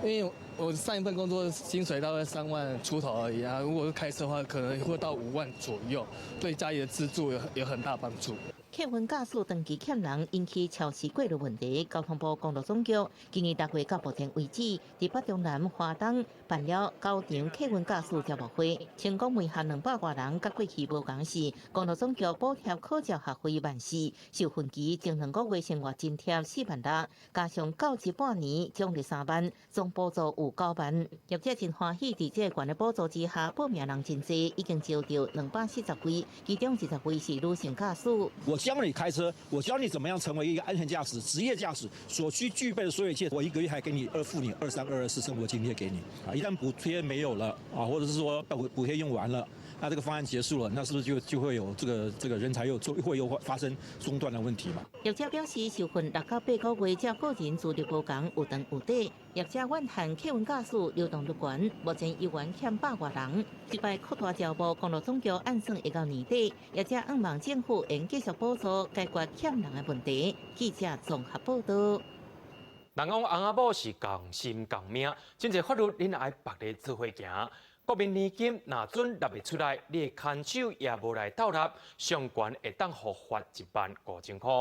因为我上一份工作薪水大概3万出头而已啊，如果是开车的话，可能会到5万左右，对家里的资助有很大帮助。客运驾驶长期欠人，引起超时过路问题。交通部公路总局今年6月到目前为止，伫北中南、花东办了9场客运驾驶招募会，成功媒合200多人。甲过去无同时，公路总局补贴考照学费14000，受分期前2个月生活津贴4万6，加上教职半年奖励3万，总补助有9万。业者真欢喜，伫这悬的补助之下，报名人真多，已经招到240位，其中20位是女性驾驶。我教你开车，我教你怎么样成为一个安全驾驶、职业驾驶所需具备的所有一切。我1个月还给你付你23、24生活津贴给你啊！一旦补贴没有了啊，或者是说补贴用完了，那这个方案结束了，那是不是就会有这个人才会发生中断的问题嘛？业者表示，受训6到8个月，这个人资历无同，有长有短。业者怨恨客运驾驶流动率悬，目前依然欠100多人。这摆扩大招募，公路总局按算会到年底，业者希望政府应继续补助解决欠人的问题。记者综合报道。人讲翁仔某是共心共命，真侪法律恁爱别个做伙行。国民年金若准纳袂出来，你的牵手也无来倒纳，上悬会当互罚15000块。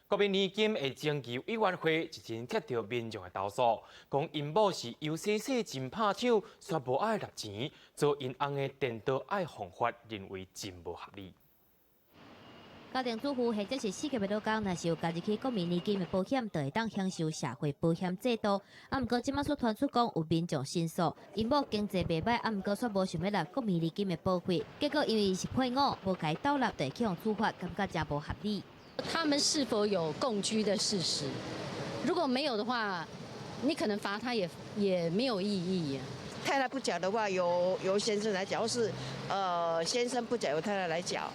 国民年金的征求委员会日前接到民众的投诉，讲因某是由细细真拍手，却无爱纳钱，遭因翁的颠倒爱方法认为真无合理。家庭主妇或者是4个月多工，若是有加入去国民年金的保险，就会当享受社会保险制度。毋过，即马所传出讲有民众申诉，因某经济袂歹，毋过却无想要纳国民年金的保费，结果因为是配偶，无该倒纳，就去互处罚，感觉真无合理。他们是否有共居的事实？如果没有的话，你可能罚他也没有意义啊。太太不缴的话，由先生来缴，或是先生不缴，由太太来缴。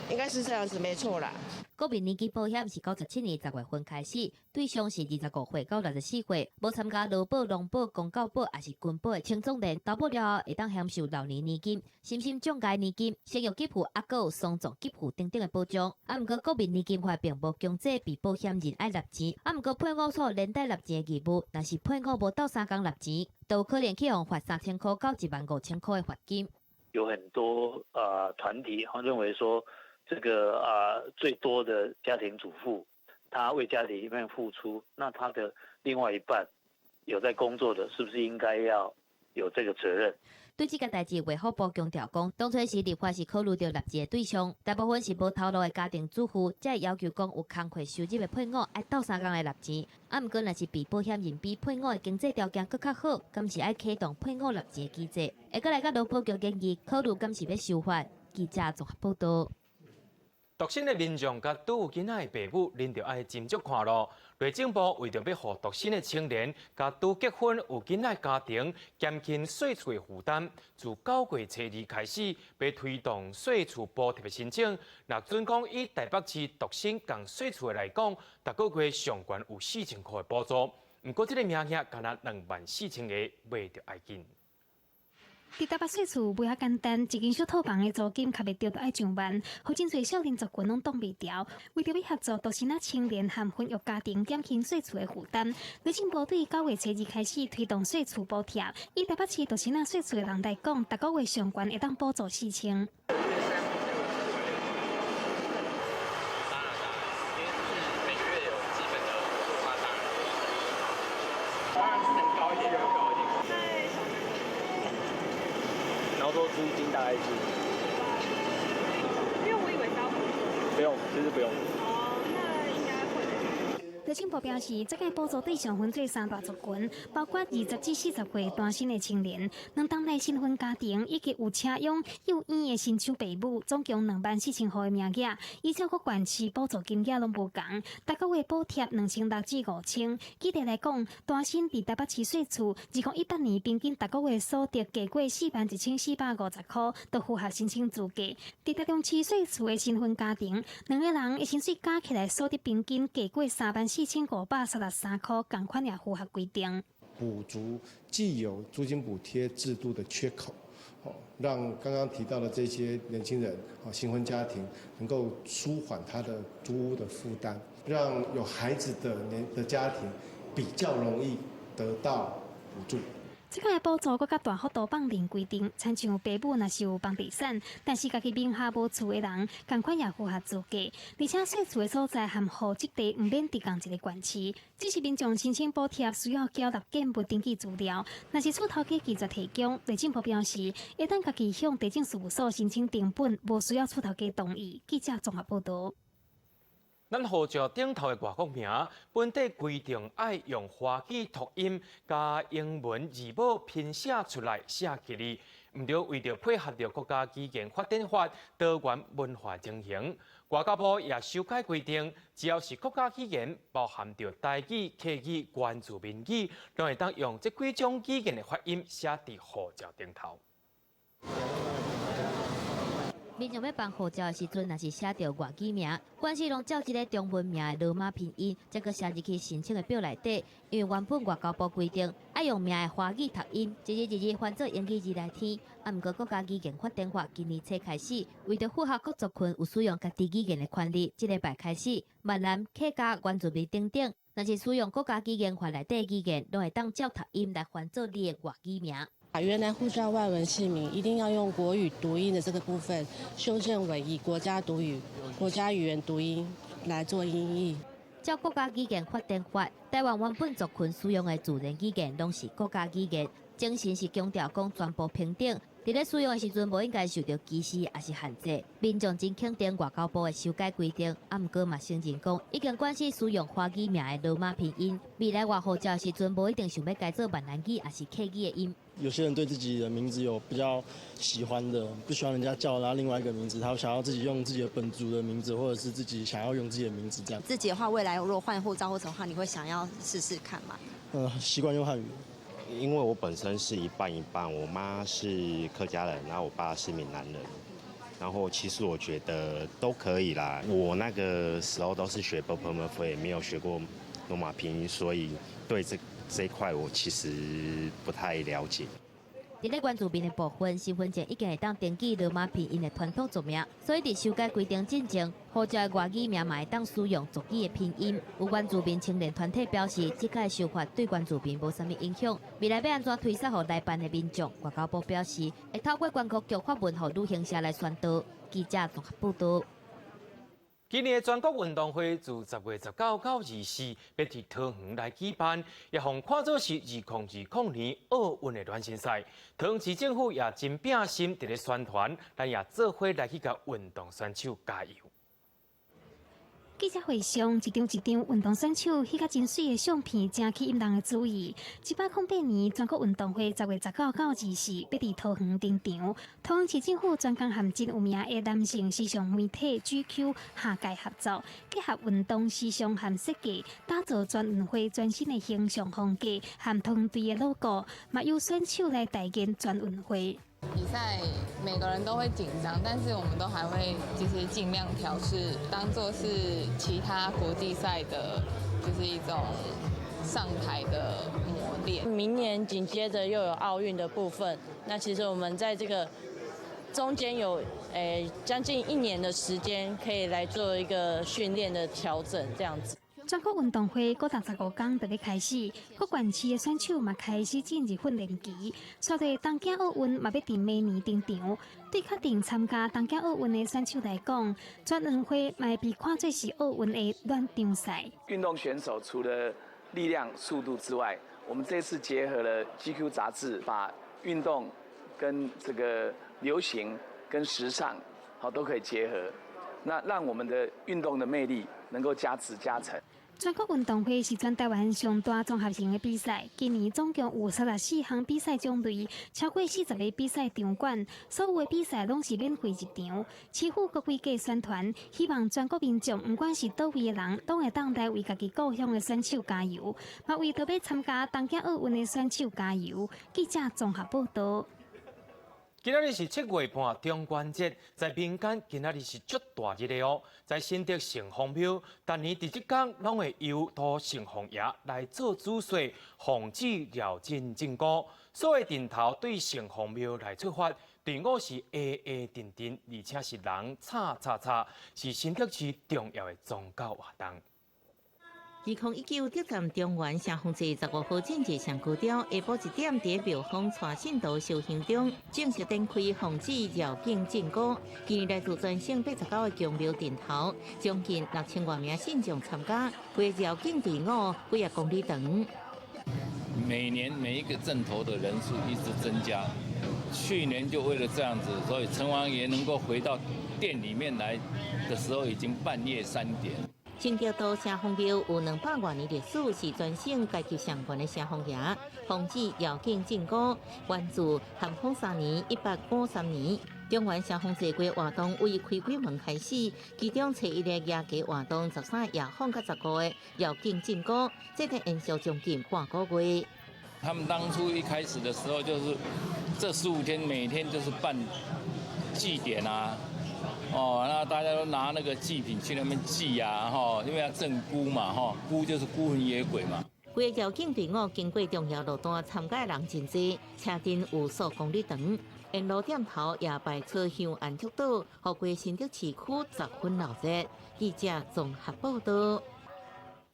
应该是这样子，没错啦。国民年金保险是97年10月份开始，对象是25岁到64岁，无参加劳保、农保、公教保也是军保的青壮年，投保了后会当享受老年年金、身心障碍年金、生育给付，还有丧葬给付等等的保障。啊，毋过国民年金法并无强制被保险人爱纳钱，啊，毋过配偶所连带纳钱的义务，若是配偶无到3天纳钱，都有可能去互罚3000块到15000块的罚金。有很多团体认为说。这个最多的家庭主妇，她为家庭一面付出，那她的另外一半有在工作的，是不是应该要有这个责任？对这个代志，卫福部强调讲，当初时立法是考虑到纳税的对象，大部分是无头路的家庭主妇，才会要求讲有工课收入的配偶爱斗3天来纳钱。啊，毋过若是被保险人比配偶的经济条件更较好，敢是爱启动配偶纳税的机制？会阁来甲劳保局建议考虑，敢是要修法？记者综合报道。独身的民众甲拄有囡仔的父母，恁着爱斟酌看咯。内政部为着要互独身的青年甲拄结婚有囡仔家庭减轻税厝的负担，自9月初2开始，要推动税厝补贴的申请。若准讲以台北市独身共税厝的来讲，逐个月上悬有4000块的补助。毋过，这个名额敢若24000个，买着爱紧。伫台北税厝袂遐简单，一间小套房的租金卡袂着都爱上万，好真侪少年族群拢挡袂牢。为着要协助独身青年和婚育家庭减轻税厝的负担，内政部对9月初2开始推动税厝补贴。以台北市独身税厝的人来讲，逐个月上悬会当补助4000。租金大概是，因为我以为是要不用，其实不用。哦，那应该会。内政部表示，这个补助对象分做3大族群，包括20至40岁单身的青年、2当代新婚家庭以及有车养、幼婴的新手父母，总共24000户的名额。依照各县市补助金额拢无同，逐个月补贴2600至5000。举例来讲，单身伫台北市税厝，2018年平均逐个月所得价过41450块，都符合申请资格。伫台中市税厝的新婚家庭，2个人的薪水加起来所得平均价过34533块，同款也符合规定。补足既有租金补贴制度的缺口，让刚刚提到的这些年轻人、新婚家庭能够舒缓他的租屋的负担，让有孩子的家庭比较容易得到补助。这个补助搁较大幅度放零规定，亲像爸母若是有房地产，但是家己名下无厝的人，同款也符合资格。而且税厝的所在和户籍地唔免伫同一个县市，只是民众申请补贴需要交纳建物登记资料。若是厝头家拒绝提供，内政部表示，会当家己向地政事务所申请订本，无需要厝头家同意。记者综合报道。咱护照顶头的外国名，本地规定爱用华语读音加英文字母拼写出来写起哩，毋着为着配合着国家语言发展法多元文化情形，外交部也修改规定，只要是国家语言包含着台语、客语、原住民语，拢会当用这几种语言的发音写伫护照顶头。民众要办护照的时阵，若是写着外语名，关系拢照一个中文名的罗马拼音，再搁写入去申请的表内底。因为原本外交部规定，爱用名的华语读音，一日换做英语字来填。啊，毋过国家语言发展法今年初开始，为着符合各族群有使用家己语言的权利，这礼拜开始，闽南、客家、原住民等等，若是使用国家语言法内底语言，拢会当照读音来换做你的外语名。原来护照外文姓名一定要用国语读音的这个部分，修正为以国家语言读音来做音译。照国家语言发展法，台湾原本族群使用的自然语言拢是国家语言，精神是强调讲全部平等。伫咧使用的时阵，无应该受到歧视还是限制。民众真肯定外交部的修改规定，啊，毋过嘛承认讲，已经关系使用华语名的罗马拼音，未来外护照的时阵，无一定想要改做闽南语还是客语的音。有些人对自己的名字有比较喜欢的，不喜欢人家叫他另外一个名字，他想要自己用自己的本族的名字，或者是自己想要用自己的名字这样。自己的话，未来如果换护照或什么话，你会想要试试看吗？习惯用汉语。因为我本身是一半一半，我妈是客家人，然后我爸是闽南人，然后其实我觉得都可以啦。我那个时候都是学 ㄅㄆㄇ，没有学过罗马拼音，所以对这一块我其实不太了解。伫咧原住民的部分，身份证已经会当登记罗马拼音的传统族名，所以伫修改规定进前，护照的外语名嘛会当使用族语的拼音。有原住民青年团体表示，即届修法对原住民无啥物影响，未来要安怎推送予来办的民众？外交部表示，会透过全国局发文予旅行社来宣导。记者综合报道。今年的全国运动会自10月19到24，要伫桃园来举办，也互看作是2020年奥运的暖身赛。桃园市政府也真拼心伫咧宣传，咱也做伙来去甲运动选手加油。记者会上，一张运动选手翕甲真水的相片，争起引人的注意。108年全国运动会10月19到24，要伫桃园登场。桃园市政府专工和真有名的男性时尚媒体 GQ 下界合作，结合运动时尚和设计，打造全运会全新的形象风格和桃园队的 logo， 嘛由选手来代言全运会。比赛每个人都会紧张，但是我们都还会就是尽量调试，当做是其他国际赛的，就是一种上台的磨练。明年紧接着又有奥运的部分，那其实我们在这个中间有将近1年的时间，可以来做一个训练的调整，这样子。全国运动会过15天就要开始，各县市的选手嘛开始进入训练期。所以东京奥运嘛要伫明年登场。对确定参加东京奥运的选手来讲，全运会嘛会被看作是奥运的暖场赛。运动选手除了力量、速度之外，我们这次结合了 GQ 杂志，把运动跟这个流行跟时尚好都可以结合，那让我们的运动的魅力能够加值加成。全国运动会是全台湾上大综合性的比赛，今年总共有34项比赛种类，超过40个比赛场馆，所有的比赛拢是免费入场。市府各规格宣传，希望全国民众，不管是倒位的人，都会当来为家己故乡的选手加油，嘛为特别参加东京奥运的选手加油。记者综合报道。今仔日是7月半中元节，在民间今仔日是足大日的哦。在新竹城隍庙，逐年伫即天拢会由土城隍爷来做主事，奉旨绕境进古。所有阵头对城隍庙来出发，队伍是定，而且是人吵，是新竹市重要的宗教活动。2019挑战中原城隍节15号正节上高调，下晡1点伫庙方带信徒烧香中正式展开奉旨绕境进古。今日来自全省89个宫庙顶头，将近6000多名信众参加，为绕境队伍几啊公里长。每年每一个阵头的人数一直增加，去年就为了这样子，所以城隍爷能够回到店里面来的时候，已经半夜3点。新竹都城隍庙有200多年历史，是全省阶级上悬的城隍爷。奉旨绕境进古，源自咸丰3年1853年。中原城隍节节活动为开鬼门开始，其中初一的夜祭活动13夜放到15个绕境进古，这个延续将近半个月。他们当初一开始的时候，就是这15天每天就是办祭典啊。那大家都拿那个祭品去那边祭啊，因为要镇孤嘛，孤就是孤魂野鬼嘛。规个绕境队伍经过重要路段，参加的人真多，车阵有数公里长。沿路点头也摆出香安祝祷，互规新竹市区十分热闹。记者综合报道。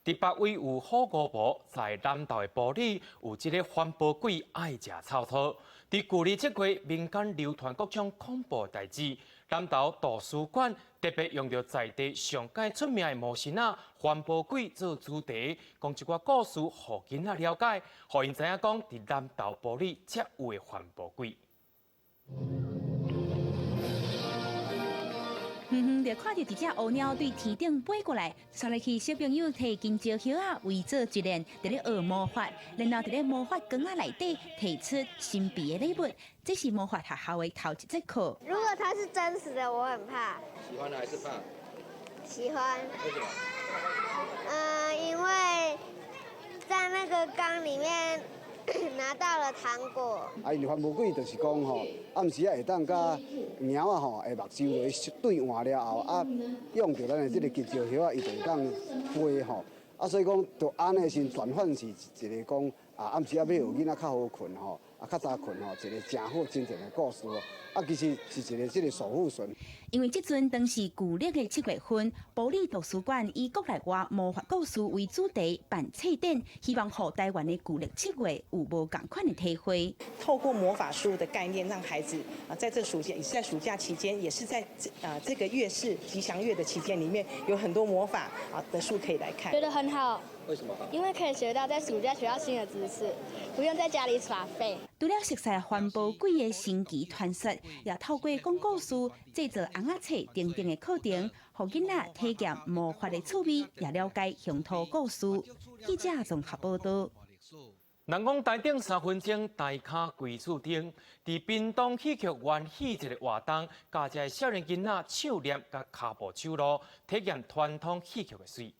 第8位有火锅部，在南投的埔里有一个环保鬼爱食草草。伫旧年7月，民间流传各种恐怖代志。南投图书馆特别用到在地上界出名的模型环保鬼做主题，讲一寡故事，互囡仔了解，互因知影讲伫南投埔里才有的环保鬼。就看到一只乌鸟对天顶飞过来，刷来去小朋友摕金蕉叶围做一连，在咧学魔法，然后在咧魔法缸内底提出神秘的礼物。这是魔法学校的头一节课。如果它是真实的，我很怕。喜欢还是怕？喜欢。为什么？因为在那个缸里面拿到了糖果。因为番玫瑰就是讲吼，暗时会当甲猫啊吼会目睭落对换了后，用着咱的这个金蕉叶伊就当飞吼。所以讲，就安尼先转换是一个讲暗时要互囡仔较好困吼，较早困吼，一个正好真正的故事哦。其实是一个这个守护神。因为这阵当是旧历的7月份，保利图书馆以国内外魔法故事为主题办册展，希望让台湾的旧历7月有无同款的体会。透过魔法书的概念，让孩子在这暑假，也是在暑假期间，也是在这个月是吉祥月的期间里面，有很多魔法的书可以来看。觉得很好。为什么？因为可以学到在暑假学到新的知识，不用在家里耍废。除了熟悉环保鬼的神奇传说，也透过讲故事、制作红仔册等等的课程，让囡仔体验魔法的趣味，也了解乡土故事。记者综合报道。人讲台顶3分钟，台骹鬼厝顶，伫屏东戏剧园戏节的活动，加这少年囡仔唱念甲骹步手路，体验传统戏剧的水。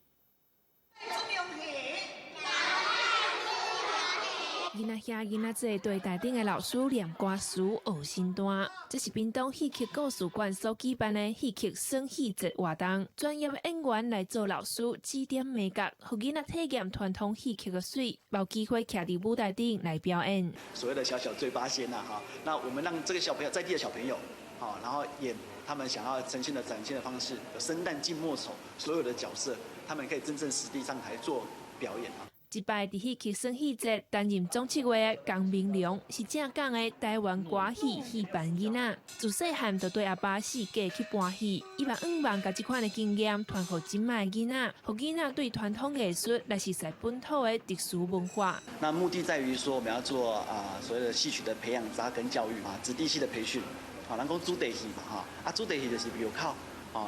囡仔遐囡仔这对台顶的老师念歌词学身段，这是屏东戏曲故事馆所举办的戏曲耍戏节活动，专业的演员来做老师指点美感，让囡仔体验传统戏曲的水，有机会徛伫舞台顶来表演。所谓的小小嘴巴仙呐哈，那我们让这个小朋友在地的小朋友，好，然后演他们想要呈现的展现的方式，有生旦净末丑所有的角色，他们可以真正实地上台做表演啊。一摆伫戏曲耍戏节担任总策划的江明良是正港的台湾歌戏戏班囡仔，自细汉就对阿爸四界去搬戏，伊嘛望甲这款的经验传给今卖囡仔，让囡仔对传统艺术来是在本土的特殊文化。那目的在于说，我们要做所谓的戏曲的培养扎根教育子弟戏的培训，好，咱讲主题戏嘛主题戏就是有靠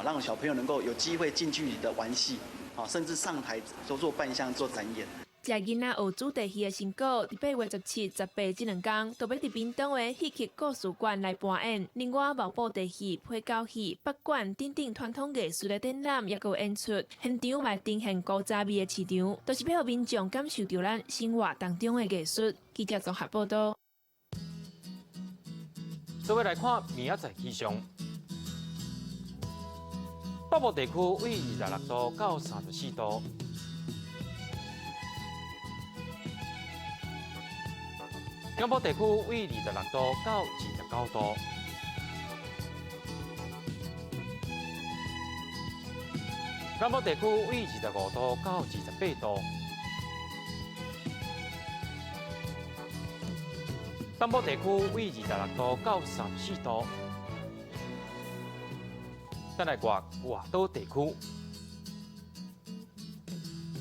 让小朋友能够有机会近距离的玩戏，甚至上台做扮相做展演。这囡仔学主题戏的成果，伫8月17、18这2天，都要伫屏东的戏曲故事馆来表演。另外，毛布袋戏、配角戏、北管等等传统艺术的展览也有演出。现场嘛呈现古早味的市场，都是要让民众感受到咱生活当中的艺术。记者综合报道。做伙来看明仔载气象。北部地区为26度到34度。中部地区为26度到29度，南部地区为25度到28度，东部地区为26度到34度。再来外岛地区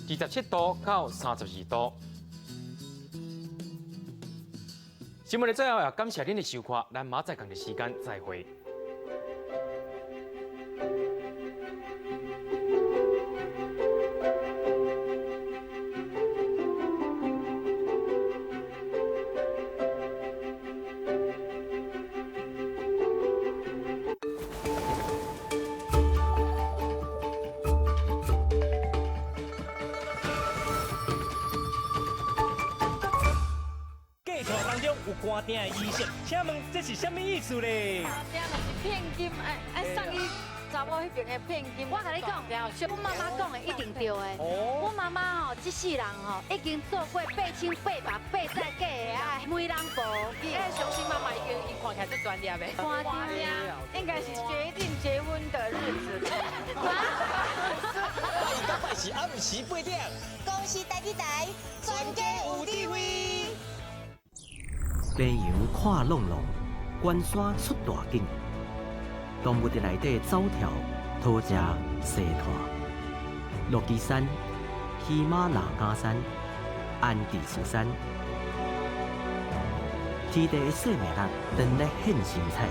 ，27度到32度。新闻的最后也感谢您的收看，咱马仔同的时间再会。官订的仪式，请问这是什么意思咧？官订就是骗金，送伊查某迄边的骗金。我甲你讲，阮妈妈讲的一定对的。阮妈妈吼，这世人吼已经做过8清8白8再假的爱，媒人婆。相信妈妈已经看起来最专业的。官订应该是决定结婚的日子。到摆是暗时8点，恭喜台记台，全家有智慧。北洋看浪浪，关山出大景。动物的内底走跳、讨食、西团。落基山、喜马拉雅山、安第斯山，天地的生命力等来显神采。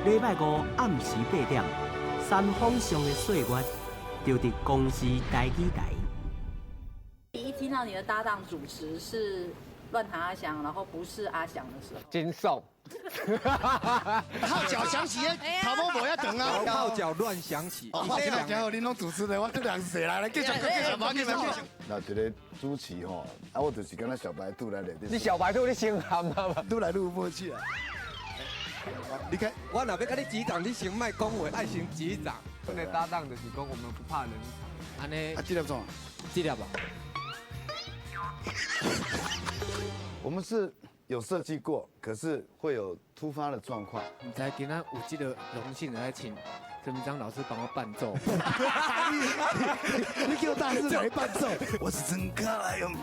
礼拜五暗时8点，山峰上的岁月，就伫公司台记台。一听到你的搭档主持是乱弹阿翔，然后不是阿翔的时候。金颂。号角响起，头毛无要长啊！号角乱响起。今日恁拢主持的，我这人是谁来？继续，继续。那这个主持吼，我就是跟那小白兔来的。你小白兔你先喊嘛？都来录默契啊！你看，我若要跟你击掌，你先卖恭维，爱先击掌。我们的搭档就是讲，我们不怕人。安尼。啊，几粒钟？几粒吧？我们是有设计过，可是会有突发的状况。你才今天有这个荣幸来请陈明章老师帮我伴奏。你给我大师来伴奏，我是真可爱用。